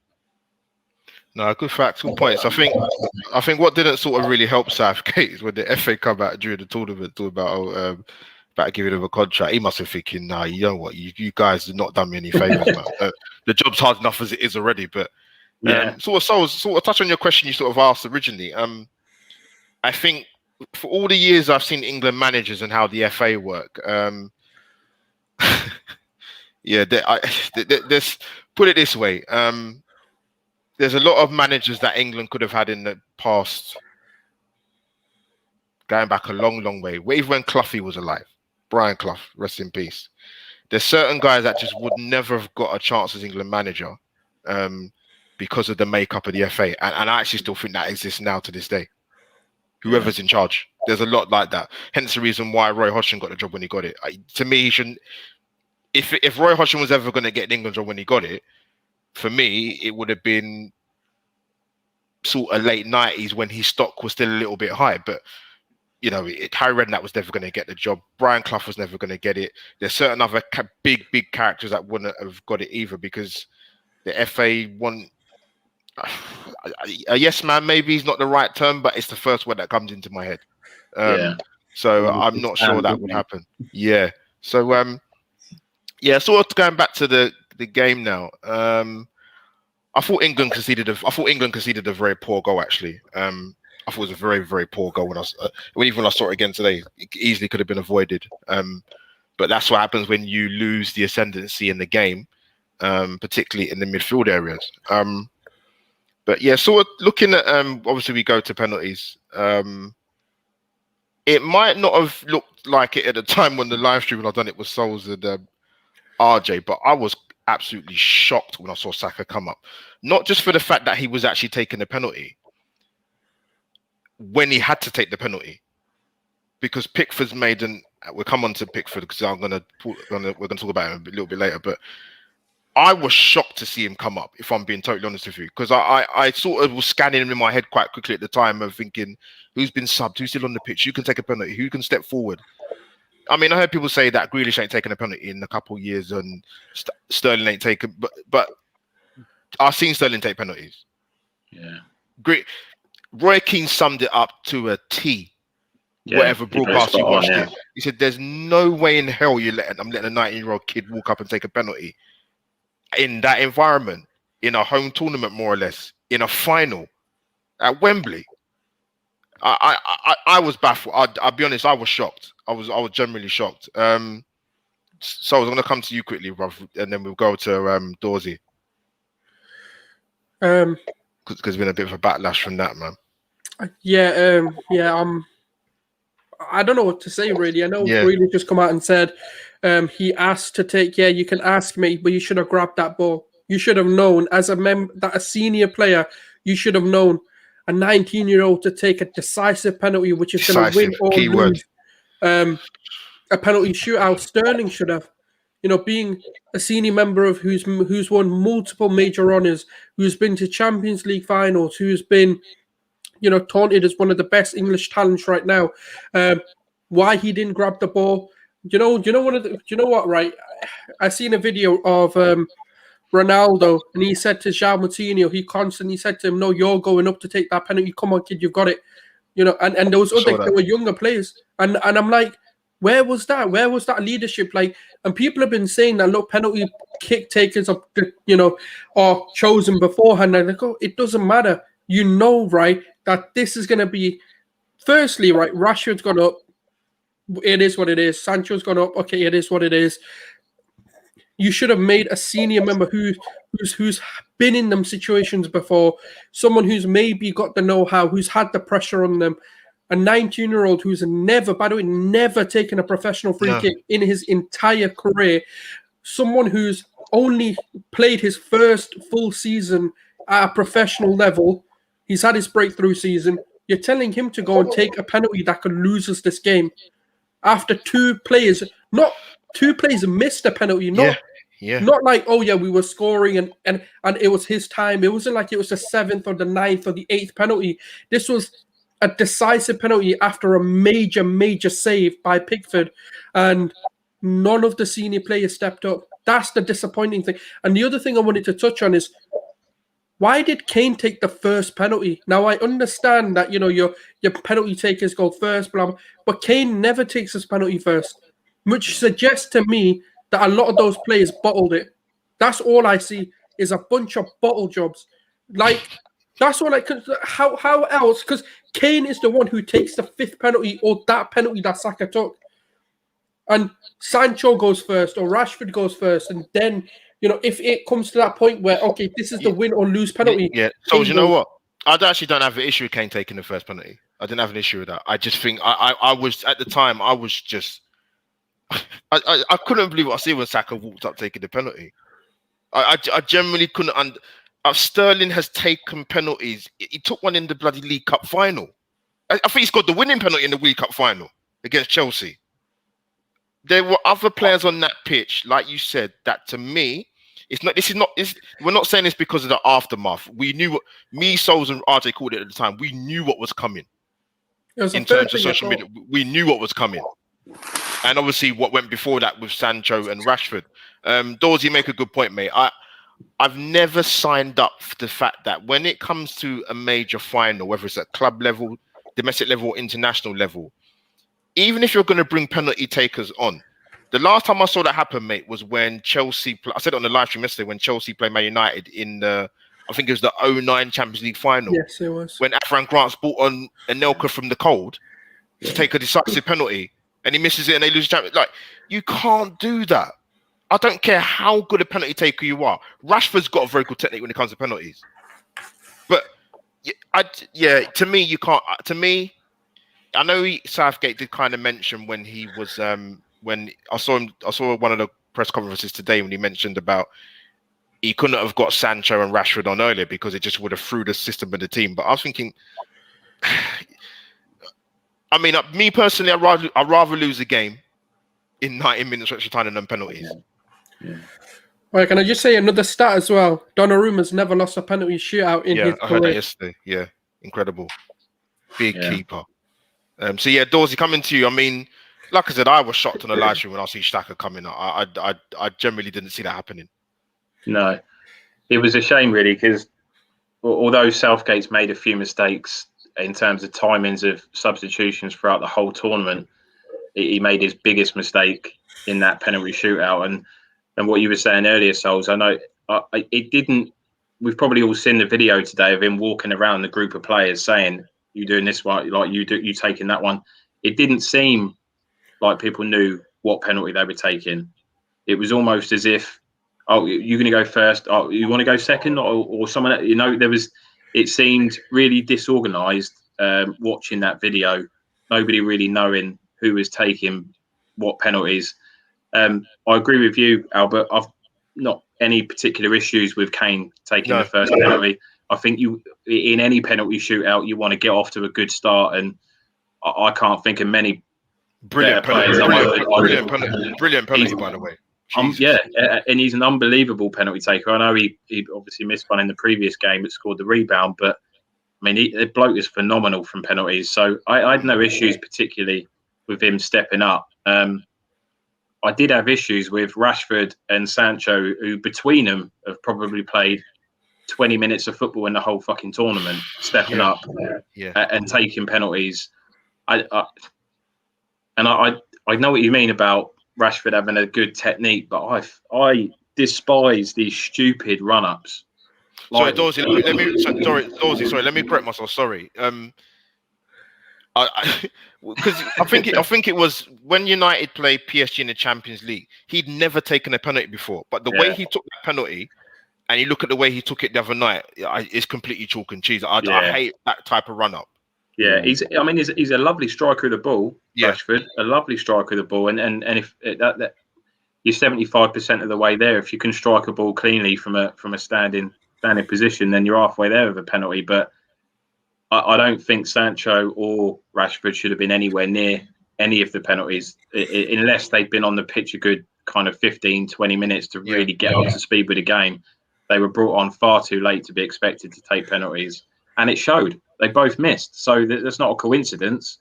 No, good facts, good points. I think what didn't sort of really help Southgate is when the FA come out during the tournament talking about giving him a contract. He must have thinking, nah, you know what, you guys have not done me any favors, man. The job's hard enough as it is already. But sort of touch on your question you sort of asked originally. I think for all the years I've seen England managers and how the FA work, there's put it this way. There's a lot of managers that England could have had in the past, going back a long, long way. Even when Cloughie was alive, Brian Clough, rest in peace. There's certain guys that just would never have got a chance as England manager because of the makeup of the FA. And I actually still think that exists now to this day. Whoever's in charge, there's a lot like that. Hence the reason why Roy Hodgson got the job when he got it. To me, he shouldn't. If Roy Hodgson was ever going to get an England job when he got it, for me, it would have been sort of late 90s when his stock was still a little bit high. But, you know, Harry Redknapp was never going to get the job. Brian Clough was never going to get it. There's certain other big characters that wouldn't have got it either, because the FA want... a yes man maybe is not the right term, but it's the first word that comes into my head. So I'm not sure that would happen. Yeah. So, sort of going back to the game now. I thought England conceded a very poor goal. Actually, I thought it was a very, very poor goal when I saw it again today. It easily could have been avoided. But that's what happens when you lose the ascendancy in the game, particularly in the midfield areas. But yeah, sort of looking at obviously we go to penalties. It might not have looked like it at the time when the live stream when I done it was Souls and RJ, but I was absolutely shocked when I saw Saka come up. Not just for the fact that he was actually taking the penalty when he had to take the penalty, because Pickford's made we'll come on to Pickford because we're going to talk about him a little bit later. But I was shocked to see him come up, if I'm being totally honest with you, because I sort of was scanning him in my head quite quickly at the time of thinking, who's been subbed, who's still on the pitch, who can take a penalty, who can step forward. I mean, I heard people say that Grealish ain't taken a penalty in a couple of years and Sterling ain't taken, but I've seen Sterling take penalties. Yeah. Great. Roy Keane summed it up to a T. whatever broadcast you watched it. He said, "There's no way in hell I'm letting a 19-year-old kid walk up and take a penalty in that environment, in a home tournament, more or less, in a final at Wembley." I was baffled. I'll be honest. I was shocked. I was genuinely shocked. So I was going to come to you quickly, Rob, and then we'll go to Dorsey. Because there's been a bit of a backlash from that, man. I don't know what to say, really. I know Greeley just come out and said he asked to take. Yeah, you can ask me, but you should have grabbed that ball. You should have known as a senior player. You should have known a 19-year-old to take a decisive penalty, which is going to win or lose. A penalty shootout. Sterling should have. Being a senior member of who's won multiple major honours, who's been to Champions League finals, who's been, taunted as one of the best English talents right now. Why he didn't grab the ball? Do you know what? Right, I seen a video of Ronaldo, and he said to João Moutinho, he constantly said to him, "No, you're going up to take that penalty. Come on, kid, you've got it." And there was there were younger players, and I'm like, where was that? Where was that leadership? Like, and people have been saying that, look, penalty kick takers are chosen beforehand. And like, it doesn't matter. Right, that this is going to be, firstly, right, Rashford's gone up. It is what it is. Sancho's gone up. Okay, it is what it is. You should have made a senior member who's been in them situations before, someone who's maybe got the know-how, who's had the pressure on them. A 19-year-old who's never taken a professional free kick in his entire career. Someone who's only played his first full season at a professional level. He's had his breakthrough season. You're telling him to go and take a penalty that could lose us this game after two players missed a penalty. Not like, we were scoring and it was his time. It wasn't like it was the 7th or the 9th or the 8th penalty. This was a decisive penalty after a major save by Pickford, and none of the senior players stepped up. That's the disappointing thing. And the other thing I wanted to touch on is, why did Kane take the first penalty? Now, I understand that, your penalty takers go first, blah, blah, but Kane never takes his penalty first, which suggests to me that a lot of those players bottled it. That's all I see is a bunch of bottle jobs. Like, that's all how else? Because Kane is the one who takes the 5th penalty, or that penalty that Saka took. And Sancho goes first, or Rashford goes first, and then, if it comes to that point where, okay, this is the win or lose penalty. Yeah. So you know what? I actually don't have an issue with Kane taking the first penalty. I didn't have an issue with that. I just think I was, at the time, I was just, I couldn't believe what I see when Saka walked up taking the penalty. I genuinely couldn't. Sterling has taken penalties. He took one in the bloody League Cup final. I think he's got the winning penalty in the League Cup final against Chelsea. There were other players on that pitch, like you said, that to me, we're not saying this because of the aftermath. We knew what Souls and RJ called it at the time. We knew what was coming. In terms of social media, we knew what was coming. And obviously what went before that with Sancho and Rashford. Dorsey, make a good point, mate. I've never signed up for the fact that when it comes to a major final, whether it's at club level, domestic level, or international level, even if you're going to bring penalty takers on, the last time I saw that happen, mate, was when Chelsea, I said it on the live stream yesterday, when Chelsea played Man United in the, I think it was the 2009 Champions League final. Yes, it was. When Afran Grant's brought on Anelka from the cold to take a decisive penalty, and he misses it and they lose the champion. Like, you can't do that. I don't care how good a penalty taker you are. Rashford's got a very good technique when it comes to penalties. But to me, you can't. To me, I know Southgate did kind of mention when he was when I saw one of the press conferences today when he mentioned about he couldn't have got Sancho and Rashford on earlier because it just would have threw the system of the team. But I was thinking, I mean, me personally, I'd rather lose a game in 90 minutes extra time than penalties. Yeah. All right, can I just say another stat as well? Donnarumma's never lost a penalty shootout in his career. I heard that yesterday. Yeah, incredible. Big keeper. Dorsey, coming to you. I mean, like I said, I was shocked on the live stream when I see Saka coming up. I generally didn't see that happening. No, it was a shame, really, because although Southgate's made a few mistakes, in terms of timings of substitutions throughout the whole tournament, he made his biggest mistake in that penalty shootout. And what you were saying earlier, Souls, I know it didn't. We've probably all seen the video today of him walking around the group of players saying, "You doing this one? Like you taking that one." It didn't seem like people knew what penalty they were taking. It was almost as if, "Oh, you're going to go first. Oh, you want to go second, or someone?" You know, it seemed really disorganised watching that video. Nobody really knowing who was taking what penalties. I agree with you, Albert. I've not any particular issues with Kane taking the first penalty. I think in any penalty shootout, you want to get off to a good start, and I can't think of many brilliant penalty. Brilliant penalty, by the way. Yeah, and he's an unbelievable penalty taker. I know he obviously missed one in the previous game, but scored the rebound. But I mean, the bloke is phenomenal from penalties. So I had no issues particularly with him stepping up. I did have issues with Rashford and Sancho, who between them have probably played 20 minutes of football in the whole fucking tournament, stepping up and taking penalties. I know what you mean about Rashford having a good technique, but I despise these stupid run-ups. Sorry, Dorsey, let me correct myself. Sorry. Because I think it was when United played PSG in the Champions League. He'd never taken a penalty before, but the way he took the penalty, and you look at the way he took it the other night, it's completely chalk and cheese. I hate that type of run up. Yeah, he's a lovely striker of the ball, Rashford, a lovely striker of the ball, and if that you're 75% of the way there. If you can strike a ball cleanly from a standing position, then you're halfway there with a penalty. But I don't think Sancho or Rashford should have been anywhere near any of the penalties unless they'd been on the pitch a good kind of 15, 20 minutes to really get up to speed with the game. They were brought on far too late to be expected to take penalties. And it showed. They both missed. So that's not a coincidence.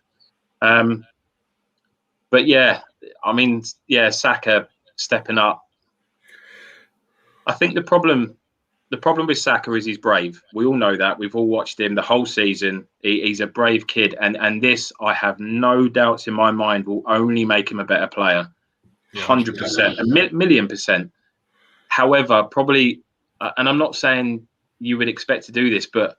But yeah, I mean, Saka stepping up. I think the problem with Saka is he's brave. We all know that. We've all watched him the whole season. He's a brave kid. And this, I have no doubts in my mind, will only make him a better player. 100%, a million %. However, probably, and I'm not saying you would expect to do this, but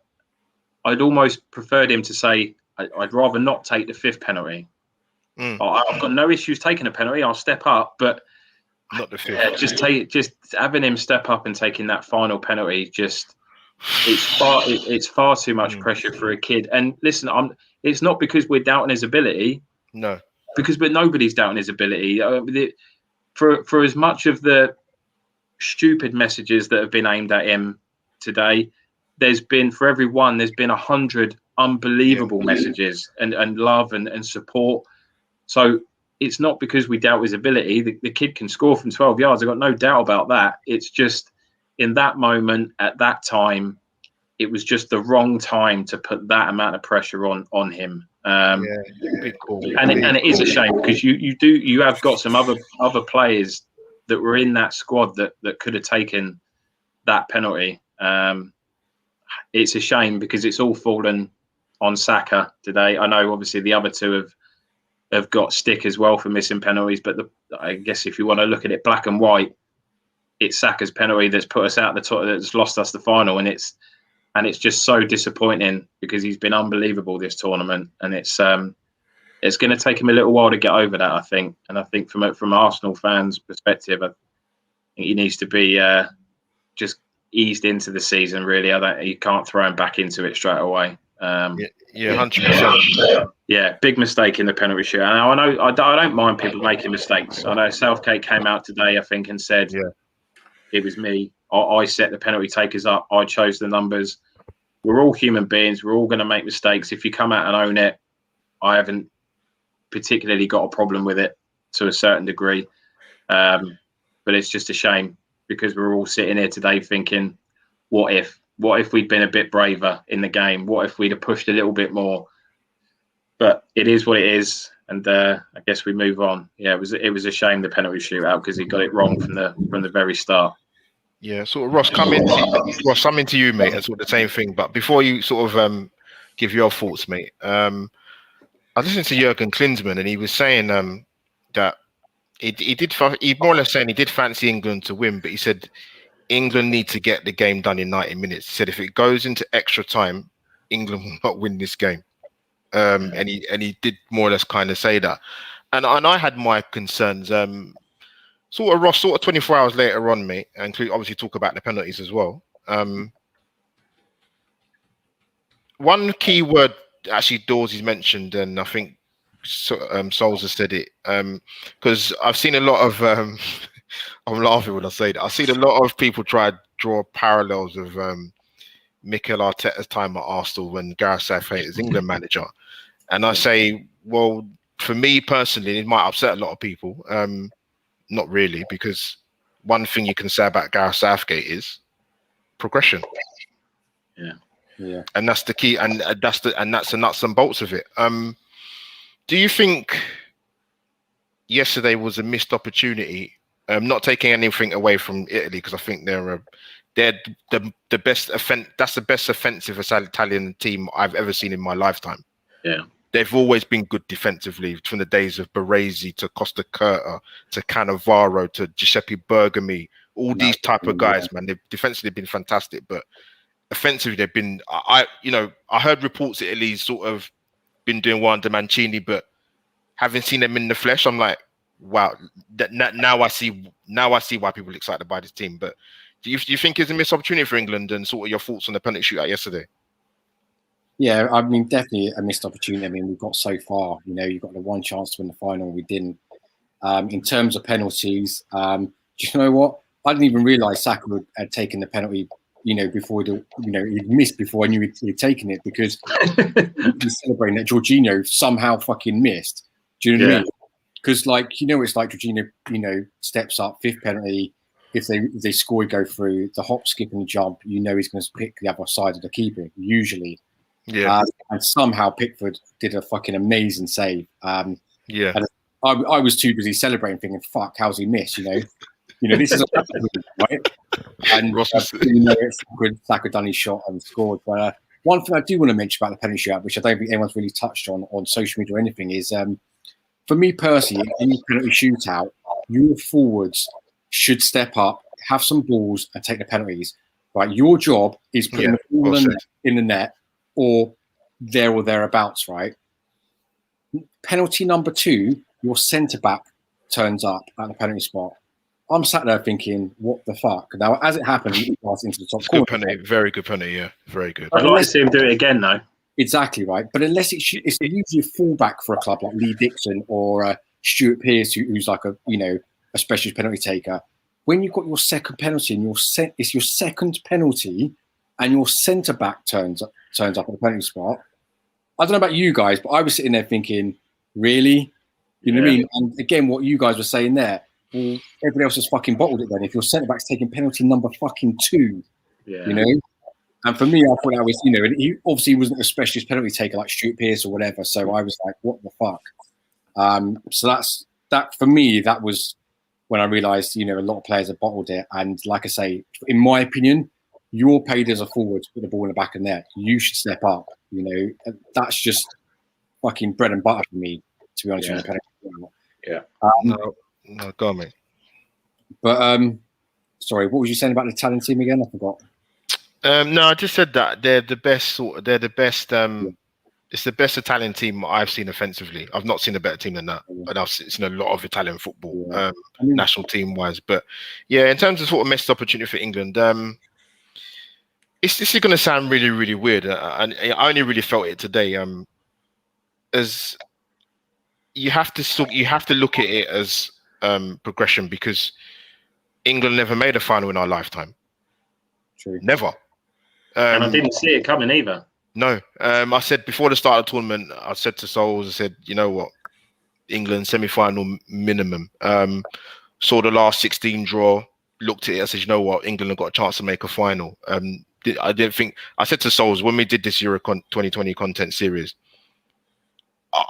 I'd almost preferred him to say, I'd rather not take the 5th penalty. I've got no issues taking a penalty. I'll step up, but not the 5th. Yeah, just having him step up and taking that final penalty. It's far too much pressure for a kid. And listen, it's not because we're doubting his ability. No, but nobody's doubting his ability. For as much of the stupid messages that have been aimed at him today, there's been 100 unbelievable messages and love and support. So it's not because we doubt his ability. The kid can score from 12 yards. I've got no doubt about that. It's just in that moment, at that time, it was just the wrong time to put that amount of pressure on him. Big call. And it is a shame because you have got some other players that were in that squad that could have taken that penalty. It's a shame because it's all fallen on Saka today. I know obviously the other two have got stick as well for missing penalties, but I guess if you want to look at it black and white, it's Saka's penalty that's put us out the top, that's lost us the final, and it's just so disappointing because he's been unbelievable this tournament, and it's going to take him a little while to get over that, I think. And I think from Arsenal fans' perspective, I think he needs to be just eased into the season. Really, you can't throw him back into it straight away. 100%. Yeah, big mistake in the penalty shootout. Now, I know I don't mind people making mistakes. I know Southgate came out today, I think, and said it was me. I set the penalty takers up. I chose the numbers. We're all human beings. We're all going to make mistakes. If you come out and own it, I haven't particularly got a problem with it to a certain degree. But it's just a shame because we're all sitting here today thinking, what if? What if we'd been a bit braver in the game? What if we'd have pushed a little bit more? But it is what it is, and I guess we move on. Yeah, it was a shame the penalty shootout because he got it wrong from the very start. Yeah, sort of Ross, I'm into you, mate, and sort of the same thing. But before you sort of give your thoughts, mate. I was listening to Jurgen Klinsmann, and he was saying that he more or less saying he did fancy England to win, but he said England need to get the game done in 90 minutes. He said if it goes into extra time, England will not win this game. And he did more or less kind of say that. And I had my concerns. Sort of 24 hours later on, mate, and obviously talk about the penalties as well. One key word actually Dawes mentioned, and I think Souls has said it, because I've seen a lot of I'm laughing when I say that. I've seen a lot of people try to draw parallels of Mikel Arteta's time at Arsenal when Gareth Southgate is England manager. And I say, well, for me personally, it might upset a lot of people. Not really, because one thing you can say about Gareth Southgate is progression. Yeah. And that's the key, and that's the nuts and bolts of it. Do you think yesterday was a missed opportunity? Not taking anything away from Italy, because I think they're the best that's the best offensive Italian team I've ever seen in my lifetime. Yeah. They've always been good defensively, from the days of Baresi to Costa Curta to Cannavaro to Giuseppe Bergami, all these type of guys, man. They've defensively been fantastic, but offensively they've been. I heard reports Italy's sort of been doing well under Mancini, but having seen them in the flesh, I'm like, wow. Now I see why people are excited by this team. But do you think it's a missed opportunity for England, and sort of your thoughts on the penalty shootout yesterday? Yeah, I mean, definitely a missed opportunity. I mean, we've got so far. You've got the one chance to win the final. We didn't. In terms of penalties, do you know what? I didn't even realise Saka had taken the penalty. Before he'd missed before I knew he'd taken it, because he's celebrating that Jorginho somehow fucking missed. Do you know what I mean? Because it's like Jorginho, steps up, fifth penalty. If they score, go through the hop, skip, and jump. He's going to pick the other side of the keeper usually. Yeah. And somehow Pickford did a fucking amazing save. And I was too busy celebrating, thinking, "Fuck, how's he missed?" This is a right. And Saka done his shot and scored. But one thing I do want to mention about the penalty shootout, which I don't think anyone's really touched on social media or anything, is for me personally, in any penalty shootout, your forwards should step up, have some balls, and take the penalties. Right, your job is putting the ball in the net, or there or thereabouts, right? Penalty number 2, your centre back turns up at the penalty spot. I'm sat there thinking, what the fuck? Now, as it happened, he passed into the top corner. Good penalty, very good penalty, yeah, very good. I'd like to see him do it again, though. Exactly right, but unless it's usually a fullback for a club like Lee Dixon or Stuart Pearce, who's like a specialist penalty taker. When you've got your second penalty and it's your second penalty, and your centre back turns up at the penalty spot. I don't know about you guys, but I was sitting there thinking, really? You know what I mean? And again, what you guys were saying there, well, everybody else has fucking bottled it then. If your centre back's taking penalty number fucking 2, And for me, I thought that was, and he obviously wasn't a specialist penalty taker like Stuart Pearce or whatever. So I was like, what the fuck? So that for me, that was when I realised, a lot of players have bottled it. And like I say, in my opinion, you're paid as a forward to put the ball in the back of the net. You should step up. That's just fucking bread and butter for me, to be honest. No, go on, mate. But sorry, what was you saying about the Italian team again? I forgot. No, I just said that they're the best. It's the best Italian team I've seen offensively. I've not seen a better team than that, and I've seen a lot of Italian football, national team wise. But in terms of sort of missed opportunity for England, this is going to sound really, really weird, and I only really felt it today. As you have to look at it as progression, because England never made a final in our lifetime. True. Never. And I didn't see it coming either. No. I said before the start of the tournament, I said to Souls, I said, you know what? England semi-final minimum. Saw the last 16 draw, looked at it, I said, you know what? England have got a chance to make a final. I didn't think, I said to Souls, when we did this Euro 2020 content series,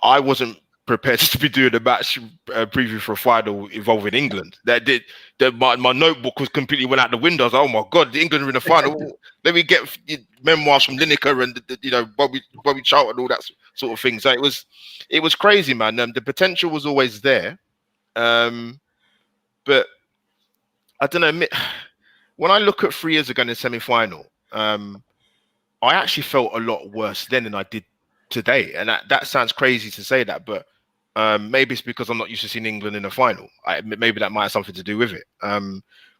I wasn't prepared to be doing a match preview for a final involving England. My notebook was completely went out the window. I was like, oh my god, the England are in the final. Let me get memoirs from Lineker and Bobby Charlton and all that sort of thing. So it was crazy, man. The potential was always there, but I don't know. When I look at 3 years ago in the semi-final, I actually felt a lot worse then than I did today. And that sounds crazy to say that, but maybe it's because I'm not used to seeing England in the final. Maybe that might have something to do with it.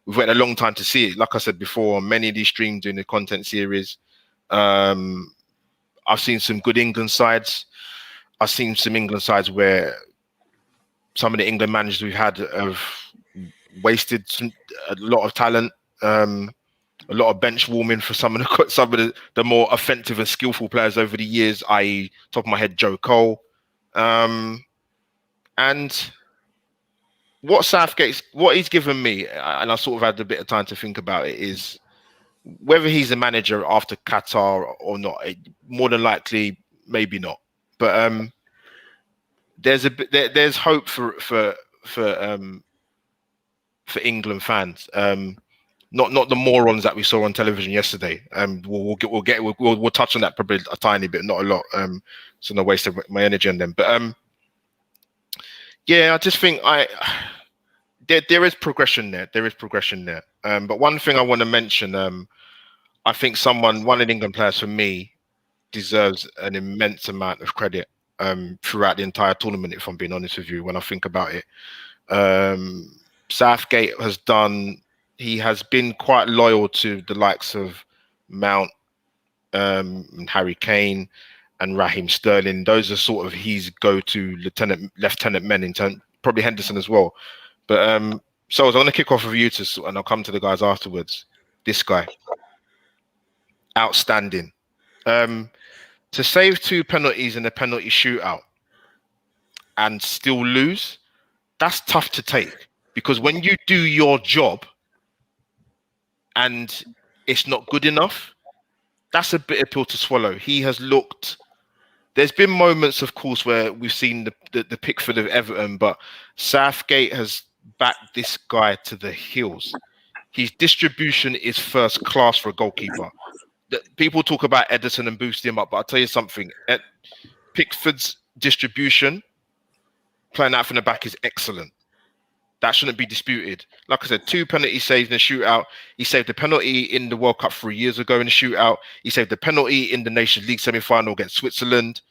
We've waited a long time to see it. Like I said before, on many of these streams doing the content series, I've seen some good England sides. I've seen some England sides where some of the England managers we've had have wasted a lot of talent. A lot of bench warming for some of the more offensive and skillful players over the years, i.e., top of my head, Joe Cole. And what he's given me, and I sort of had a bit of time to think about it, is whether he's a manager after Qatar or not. More than likely, maybe not. But there's hope for England fans. Not the morons that we saw on television yesterday. We'll touch on that probably a tiny bit, not a lot. So no waste of my energy on them. But I just think there is progression there. There is progression there. But one thing I want to mention, I think one of the England players for me deserves an immense amount of credit throughout the entire tournament. If I'm being honest with you, when I think about it, Southgate he has been quite loyal to the likes of Mount, and Harry Kane and Raheem Sterling. Those are sort of his go-to lieutenant men, in turn, probably Henderson as well. But so I was going to kick off with you, and I'll come to the guys afterwards. This guy, outstanding. To save 2 penalties in a penalty shootout and still lose, that's tough to take, because when you do your job and it's not good enough, that's a bitter pill to swallow. There's been moments, of course, where we've seen the Pickford of Everton, but Southgate has backed this guy to the hills. His distribution is first class for a goalkeeper. People talk about Ederson and boosting him up, but I'll tell you something. Pickford's distribution, playing out from the back, is excellent. That shouldn't be disputed. Like I said, 2 penalty saves in the shootout. He saved the penalty in the World Cup 3 years ago in the shootout. He saved the penalty in the Nations League semi-final against Switzerland.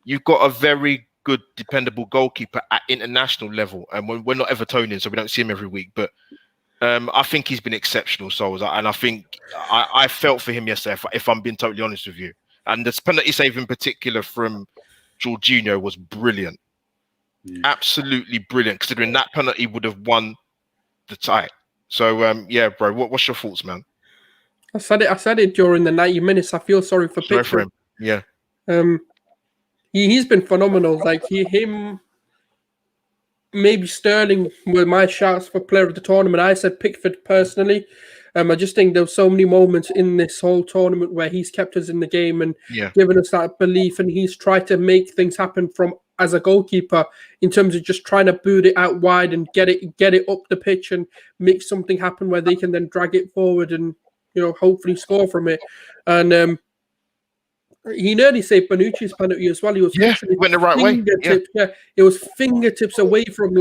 You've got a very good, dependable goalkeeper at international level. And we're not Evertonian, so we don't see him every week. But I think he's been exceptional. And I think I felt for him yesterday, if I'm being totally honest with you. And this penalty save in particular from Jorginho was brilliant. Absolutely brilliant, considering that penalty would have won the tie. So bro, what's your thoughts, man? I said it during the 90 minutes. I feel sorry for Pickford. For him. Yeah. He's been phenomenal. Like him, maybe Sterling were my shouts for player of the tournament. I said Pickford personally. I just think there's so many moments in this whole tournament where he's kept us in the game and given us that belief, and he's tried to make things happen as a goalkeeper, in terms of just trying to boot it out wide and get it up the pitch and make something happen where they can then drag it forward and hopefully score from it. And he nearly saved Bonucci's penalty as well. He was went the right way. It was fingertips away from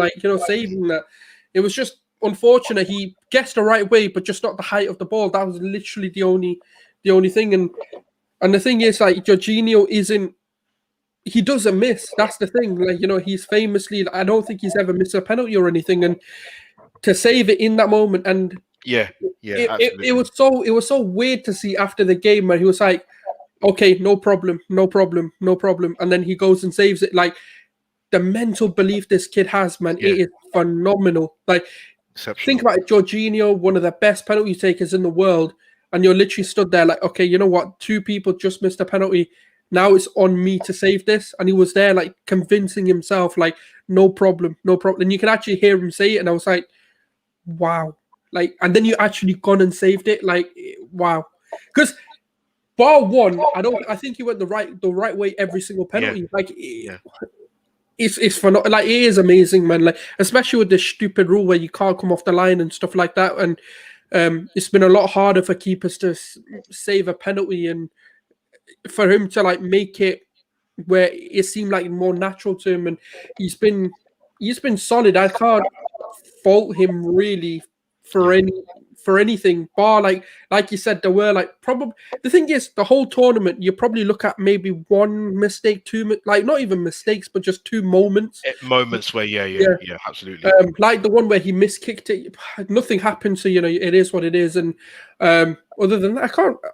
saving that. It was just unfortunate. He guessed the right way, but just not the height of the ball. That was literally the only thing. And the thing is, Jorginho isn't. He doesn't miss. That's the thing. He's famously. I don't think he's ever missed a penalty or anything. And to save it in that moment, and it was so weird to see after the game where he was like, "Okay, no problem," and then he goes and saves it. Like, the mental belief this kid has, man, it is phenomenal. Think about it, Jorginho, one of the best penalty takers in the world, and you're literally stood there like, okay, you know what? 2 people just missed a penalty. Now it's on me to save this. And he was there convincing himself, no problem. And you can actually hear him say it. And I was like, wow. And then you actually gone and saved it. Wow. Because bar one, I think he went the right way every single penalty. it's fun. Like, it is amazing, man. Like, especially with this stupid rule where you can't come off the line and stuff like that. And it's been a lot harder for keepers to save a penalty, and for him to like make it where it seemed like more natural to him, and he's been solid. I can't fault him really for anything, bar like you said, there were like probably, the thing is, the whole tournament you probably look at maybe one mistake, two, like not even mistakes, but just two moments where absolutely, like the one where he miskicked it. Nothing happened, so it is what it is. And other than that,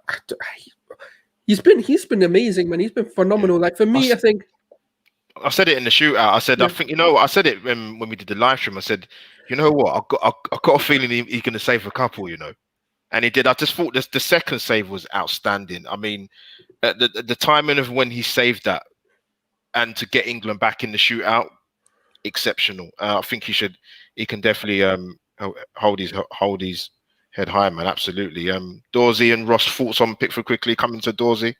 he's been amazing, man. He's been phenomenal. Like, for me, I think I said it in the shootout. I said, I think, I said it when we did the live stream. I said, you know what? I got a feeling he's going to save a couple, and he did. I just thought the second save was outstanding. I mean, the timing of when he saved that and to get England back in the shootout, exceptional. I think he can definitely hold his head high, man. Absolutely. Dorsey and Ross, thoughts on Pickford quickly, coming to Dorsey?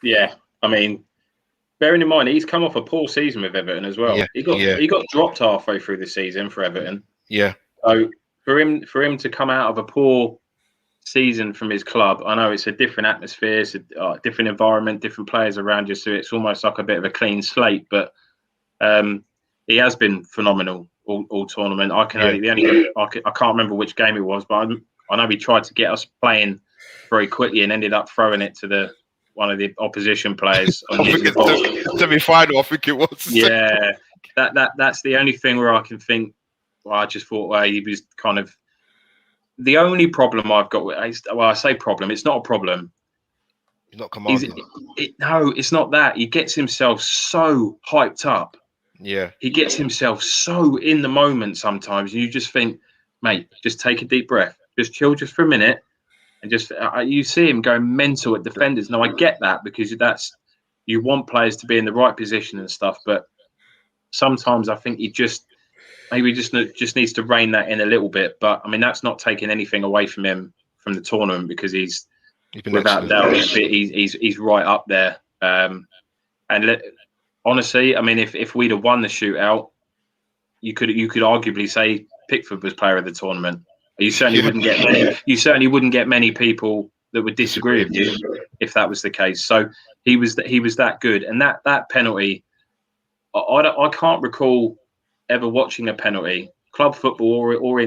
Yeah, I mean, bearing in mind he's come off a poor season with Everton as well. Yeah, he got dropped halfway through the season for Everton. Yeah. So for him to come out of a poor season from his club, I know it's a different atmosphere, it's a different environment, different players around you, so it's almost like a bit of a clean slate. But he has been phenomenal all tournament. I can't remember which game it was, but I know he tried to get us playing very quickly and ended up throwing it to one of the opposition players on the semi-final. I think it was. Yeah, that's the only thing where I can think. Well, I just thought, he was kind of the only problem I've got with. Well, I say problem. It's not a problem. He's not commanding. No, it's not that. He gets himself so hyped up. Yeah. He gets himself so in the moment sometimes. And you just think, mate, just take a deep breath. Just chill just for a minute. And just you see him going mental at defenders. Now, I get that, because you want players to be in the right position and stuff. But sometimes I think he just needs to rein that in a little bit. But I mean, that's not taking anything away from him from the tournament, because he's without doubt he's right up there. Honestly, I mean, if we'd have won the shootout, you could arguably say Pickford was player of the tournament. You certainly wouldn't get many people that would disagree with you if that was the case. So he was that good, and that penalty, I can't recall ever watching a penalty, club football or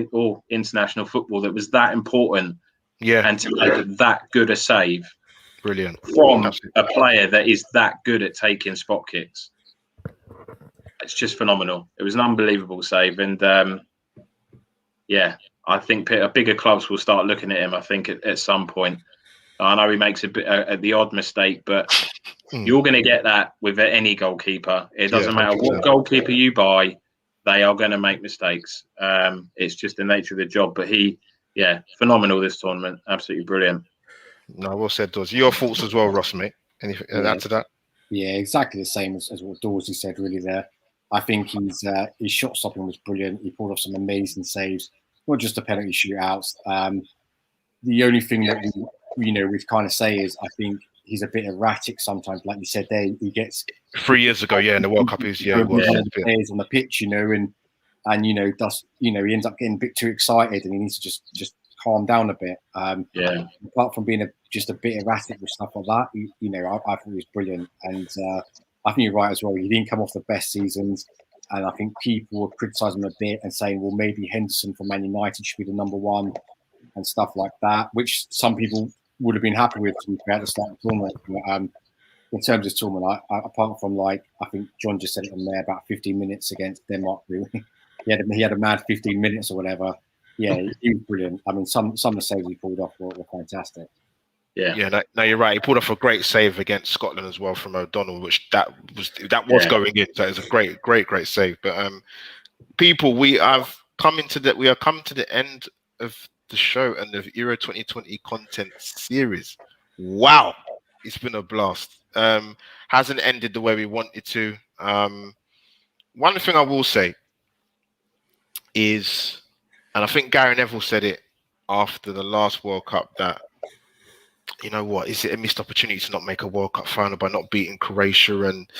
international football, that was that important. Yeah, and to make that good a save. Brilliant. From a player that is that good at taking spot kicks. It's just phenomenal. It was an unbelievable save. And I think bigger clubs will start looking at him, I think, at some point. I know he makes the odd mistake, but you're going to get that with any goalkeeper. It doesn't matter what goalkeeper you buy, they are going to make mistakes. It's just the nature of the job. But phenomenal this tournament. Absolutely brilliant. No, well said, Dorsey. Your thoughts as well, Ross, mate. Anything to add to that? Yeah, exactly the same as what Dorsey said, really, there. I think his shot stopping was brilliant. He pulled off some amazing saves, not just the penalty shootouts. The only thing that we kind of say is, I think he's a bit erratic sometimes. Like you said there, he gets 3 years ago, in the World Cup, he was players on the pitch, and he ends up getting a bit too excited, and he needs to just calm down a bit. Apart from being just a bit erratic with stuff like that, I thought he was brilliant, and I think you're right as well. He didn't come off the best seasons, and I think people were criticising him a bit and saying, well, maybe Henderson from Man United should be the number one and stuff like that, which some people would have been happy with at the start of the tournament. In terms of tournament, apart from I think John just said it on there, about 15 minutes against Denmark. Really, he had a mad 15 minutes or whatever. Yeah, he was brilliant. I mean, some of the saves he pulled off were fantastic. Yeah. No, you're right. He pulled off a great save against Scotland as well from O'Donnell, which that was going in. So it's a great save. But people, we are coming to the end of the show and the Euro 2020 content series. Wow, it's been a blast. Hasn't ended the way we wanted to. One thing I will say is, and I think Gary Neville said it after the last World Cup, that, you know what, is it a missed opportunity to not make a World Cup final by not beating Croatia? And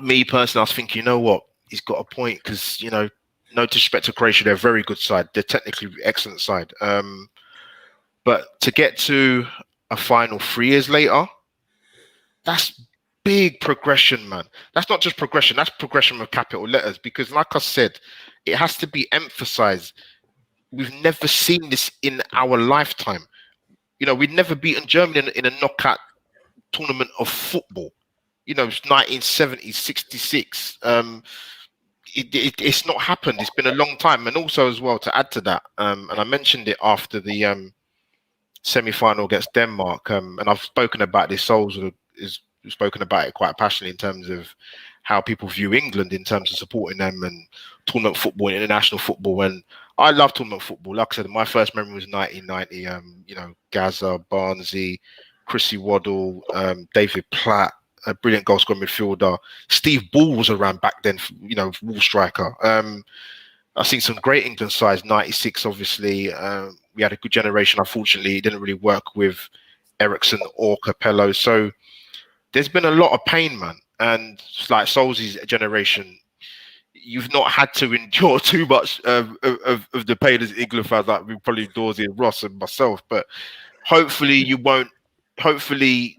Me personally, I was thinking, you know what, he's got a point because no disrespect to Croatia, they're a very good side. They're technically excellent side. But to get to a final 3 years later, that's big progression, man. That's not just progression. That's progression with capital letters. Because, like I said, it has to be emphasized. We've never seen this in our lifetime. We'd never beaten Germany in a knockout tournament of football. 1970, 66. It's not happened. It's been a long time. And also, as well, to add to that, and I mentioned it after the semi-final against Denmark, and I've spoken about this. Souls is spoken about it quite passionately in terms of how people view England in terms of supporting them and tournament football and international football. And I love tournament football. Like I said, my first memory was 1990. Gaza, Barnsley, Chrissy Waddle, David Platt, a brilliant goal scoring midfielder. Steve Ball was around back then, wall striker. I've seen some great England sides, 96, obviously. We had a good generation. Unfortunately, it didn't really work with Ericsson or Capello. So there's been a lot of pain, man. And like Solskjaer's generation, you've not had to endure too much of the pain as England fans, like we probably Dorsey and Ross and myself. But hopefully you won't. Hopefully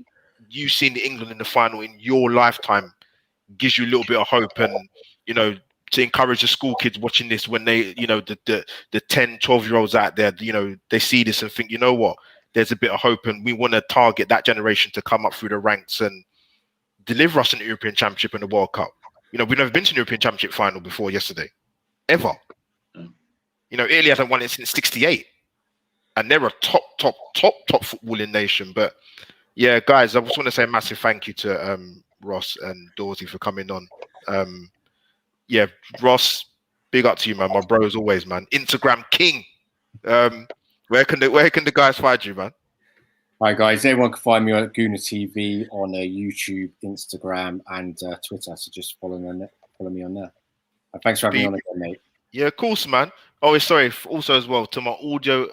you seeing England in the final in your lifetime gives you a little bit of hope, and to encourage the school kids watching this when they, the 10, 12-year-olds out there, they see this and think, you know what, there's a bit of hope, and we want to target that generation to come up through the ranks and deliver us in the European Championship and the World Cup. We've never been to the European Championship final before yesterday, ever. Italy hasn't won it since '68, and they're a top footballing nation. But yeah, guys, I just want to say a massive thank you to Ross and Dorsey for coming on. Yeah, Ross, big up to you, man. My bro, as always, man. Instagram king. Where can the guys find you, man? Hi guys, everyone can find me on Guna TV on YouTube, Instagram, and Twitter. So just follow me on there. And thanks for having me on again, mate. Yeah, of course, man. Oh, sorry. Also, as well, to my audio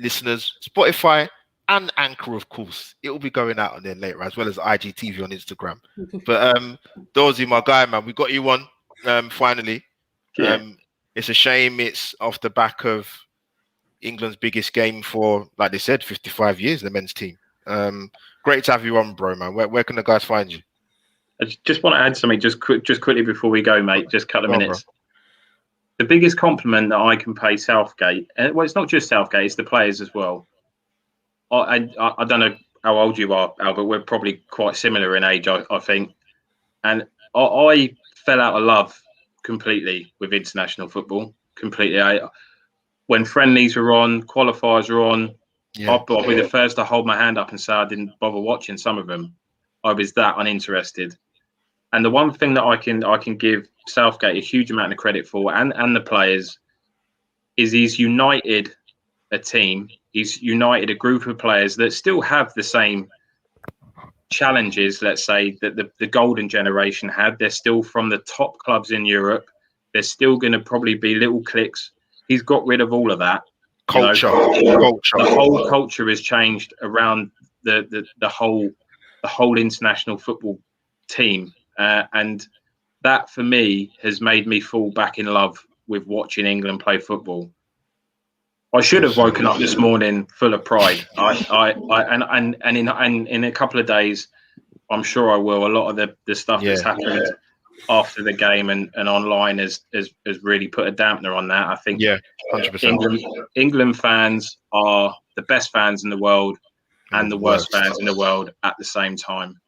listeners, Spotify and Anchor, of course. It will be going out on there later, as well as IGTV on Instagram. But Dorsey, my guy, man, we got you on finally. Yeah. It's a shame it's off the back of England's biggest game for, like they said, 55 years, the men's team. Great to have you on, bro, man. Where can the guys find you? I just want to add something just quickly before we go, mate. Just a couple of minutes. Bro. The biggest compliment that I can pay Southgate, and well, it's not just Southgate, it's the players as well. I don't know how old you are, Albert. We're probably quite similar in age, I think. And I fell out of love completely with international football. Completely. When friendlies were on, qualifiers were on, yeah. I'll be the first to hold my hand up and say I didn't bother watching some of them. I was that uninterested. And the one thing that I can give Southgate a huge amount of credit for, and the players, is he's united a team. He's united a group of players that still have the same challenges, let's say, that the golden generation had. They're still from the top clubs in Europe. There's still going to probably be little cliques. He's got rid of all of that. Culture. The whole culture has changed around the whole international football team. And that, for me, has made me fall back in love with watching England play football. I should have woken up this morning full of pride. And in a couple of days, I'm sure I will. A lot of the stuff that's happened after the game and online has really put a dampener on that. I think 100%. England fans are the best fans in the world and the worst fans in the world at the same time.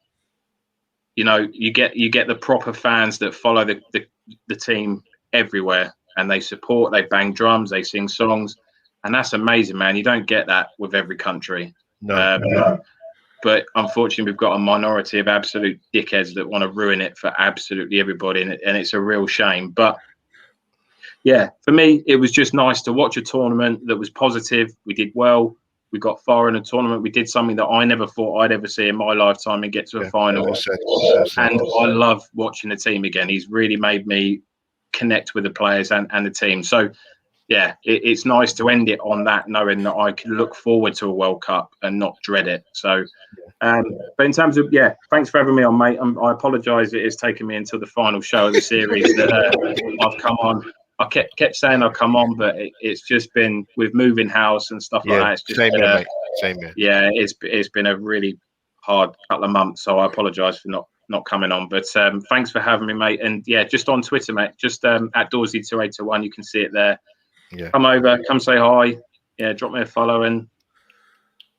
You get the proper fans that follow the team everywhere, and they support, they bang drums, they sing songs. And that's amazing, man. You don't get that with every country. No. But unfortunately, we've got a minority of absolute dickheads that want to ruin it for absolutely everybody. And it's a real shame. But yeah, for me, it was just nice to watch a tournament that was positive. We did well. We got far in a tournament. We did something that I never thought I'd ever see in my lifetime and get to a final. And I love watching the team again. He's really made me connect with the players and the team. So yeah, it's nice to end it on that, knowing that I can look forward to a World Cup and not dread it. So, but in terms of, thanks for having me on, mate. I apologise it has taken me until the final show of the series that I've come on. I kept saying I'll come on, but it's just been with moving house and stuff like that. It's just same here, mate. Same here. Yeah, it's been a really hard couple of months, so I apologise for not coming on. But thanks for having me, mate. And yeah, just on Twitter, mate, just at Dawsey2821, you can see it there. Yeah. Come over, come say hi. Yeah, drop me a follow, and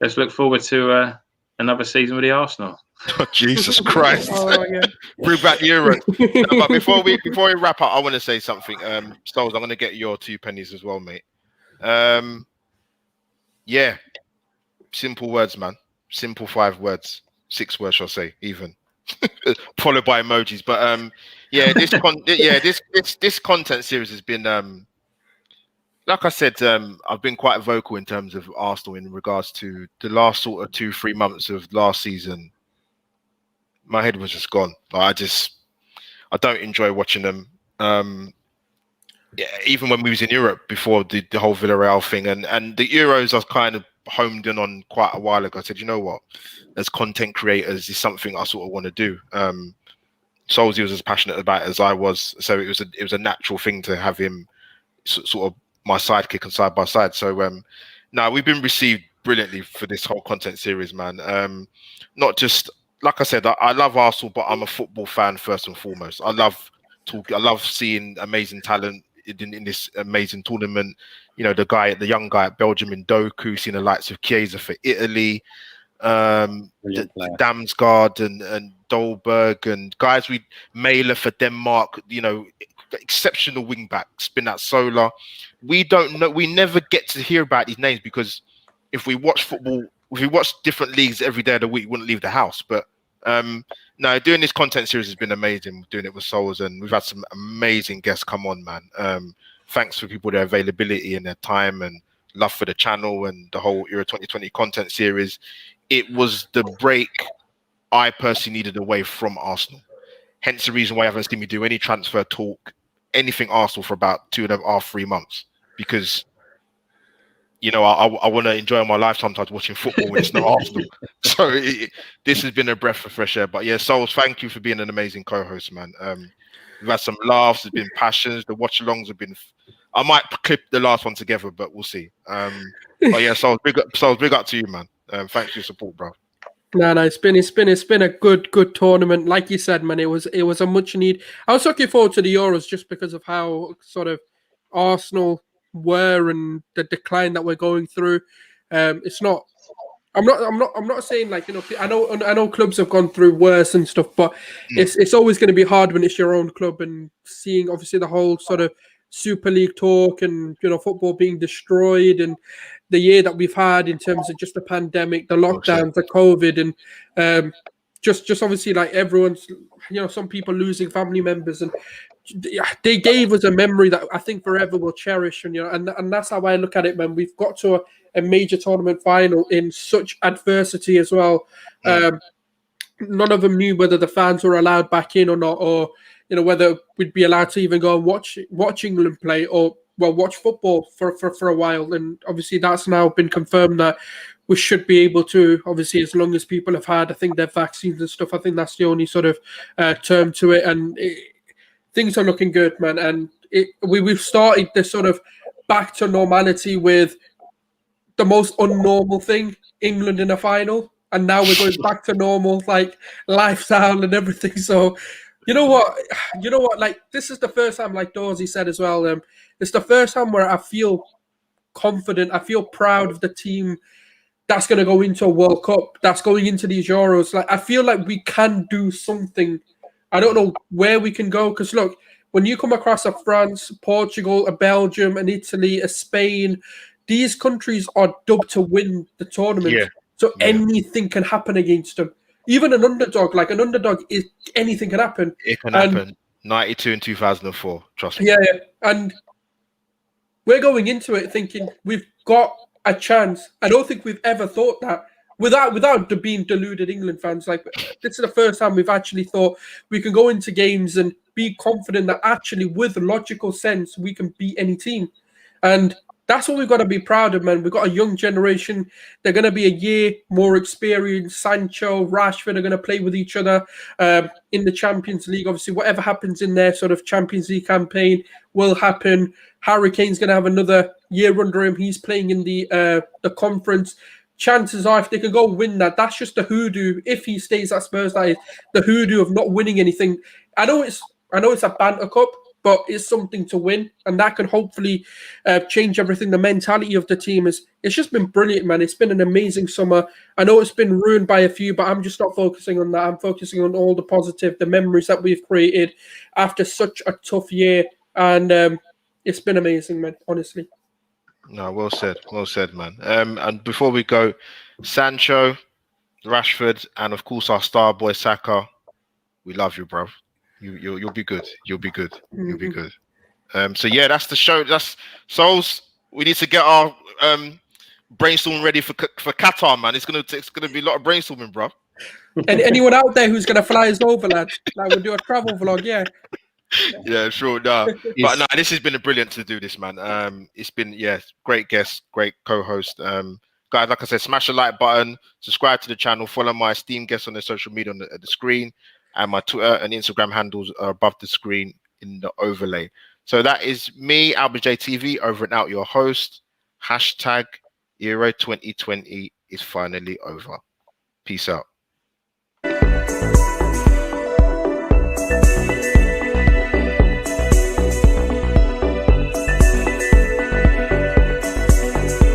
let's look forward to another season with the Arsenal. Oh, Jesus Christ! Yeah. Bring back the Euros. No, but before we wrap up, I want to say something. Stoles, I'm going to get your 2 pennies as well, mate. Yeah, simple words, man. Simple 5 words, 6 words, I'll say, even followed by emojis. But this content series has been like I said, I've been quite vocal in terms of Arsenal in regards to the last sort of 2-3 months of last season. My head was just gone. I don't enjoy watching them. Even when we was in Europe before the whole Villarreal thing, and the Euros I was kind of homed in on quite a while ago. I said, you know what, as content creators, this is something I sort of want to do. Solzy was as passionate about it as I was, so it was a natural thing to have him sort of my sidekick and side by side. So now we've been received brilliantly for this whole content series, man. Not just, like I said, I love Arsenal, but I'm a football fan first and foremost. I love seeing amazing talent in this amazing tournament. You know, the young guy at Belgium in Doku, seeing the likes of Chiesa for Italy, Damsgaard and Dolberg, and guys Mailer for Denmark, you know, exceptional wing back, Spinazzola. We don't know, we never get to hear about these names because if we watch football, if we watch different leagues every day of the week, we wouldn't leave the house. But no, doing this content series has been amazing, doing it with Souls, and we've had some amazing guests come on, man. Thanks for people, their availability and their time and love for the channel and the whole Euro 2020 content series. It was the break I personally needed away from Arsenal. Hence the reason why I haven't seen me do any transfer talk, anything Arsenal for about 2.5-3 months, because you know I want to enjoy my life sometimes watching football when it's not Arsenal. So this has been a breath of fresh air. But yeah, Souls, thank you for being an amazing co-host, man. We've had some laughs, there's been passions, the watch-alongs have been. I might clip the last one together, but we'll see. But yeah, Souls, big up to you, man. Thanks for your support, bro. No, it's been a good tournament. Like you said, man, it was a much need. I was looking forward to the Euros just because of how sort of Arsenal were and the decline that we're going through. It's not. I'm not saying like, you know, I know clubs have gone through worse and stuff, but it's always going to be hard when it's your own club, and seeing obviously the whole sort of Super League talk and, you know, football being destroyed, and the year that we've had in terms of just the pandemic, the lockdowns, the COVID, and just obviously like everyone's, you know, some people losing family members, and they gave us a memory that I think forever will cherish. And, you know, and that's how I look at it, man. We've got to a major tournament final in such adversity as well. None of them knew whether the fans were allowed back in or not, or, you know, whether we'd be allowed to even go and watch England play, or watch football for a while. And obviously that's now been confirmed that we should be able to, obviously, as long as people have had, I think, their vaccines and stuff. I think that's the only sort of term to it. And things are looking good, man. And we've started this sort of back to normality with the most unnormal thing, England in a final. And now we're going back to normal, like, lifestyle and everything. So, you know what? Like, this is the first time, like Dorsey said as well, it's the first time where I feel confident. I feel proud of the team that's going to go into a World Cup, that's going into these Euros. Like, I feel like we can do something. I don't know where we can go, because look, when you come across a France, Portugal, a Belgium, an Italy, a Spain, these countries are dubbed to win the tournament. Yeah. So anything can happen against them. Even an underdog, anything can happen. It can happen. 92 and 2004, trust me. Yeah. And we're going into it thinking we've got a chance. I don't think we've ever thought that. Without being deluded England fans, like, this is the first time we've actually thought we can go into games and be confident that actually, with logical sense, we can beat any team. And that's what we've got to be proud of, man. We've got a young generation. They're going to be a year more experienced. Sancho, Rashford are going to play with each other in the Champions League. Obviously, whatever happens in their sort of Champions League campaign will happen. Harry Kane's going to have another year under him. He's playing in the conference. Chances are, if they can go win that, that's just the hoodoo. If he stays at Spurs, that is the hoodoo of not winning anything. I know it's a banter cup, but it's something to win, and that can hopefully change everything. The mentality of the team it's just been brilliant, man. It's been an amazing summer. I know it's been ruined by a few, but I'm just not focusing on that. I'm focusing on all the positive, the memories that we've created after such a tough year, and it's been amazing, man, honestly. No, well said, man. And before we go, Sancho, Rashford, and of course our star boy Saka, we love you, bruv. You'll be good. You'll be good. You'll be good. So yeah, that's the show. That's Souls. We need to get our brainstorming ready for Qatar, man. It's gonna be a lot of brainstorming, bro. And anyone out there who's gonna fly us over, lads? Like we'll do a travel vlog, yeah. Yeah, sure. Nah. But no, this has been brilliant to do this, man. It's been great guest, great co-host. Guys, like I said, smash the like button, subscribe to the channel, follow my esteemed guests on their social media at the screen, and my Twitter and Instagram handles are above the screen in the overlay. So that is me, Albert JTV, over and out, your host. # Euro 2020 is finally over. Peace out.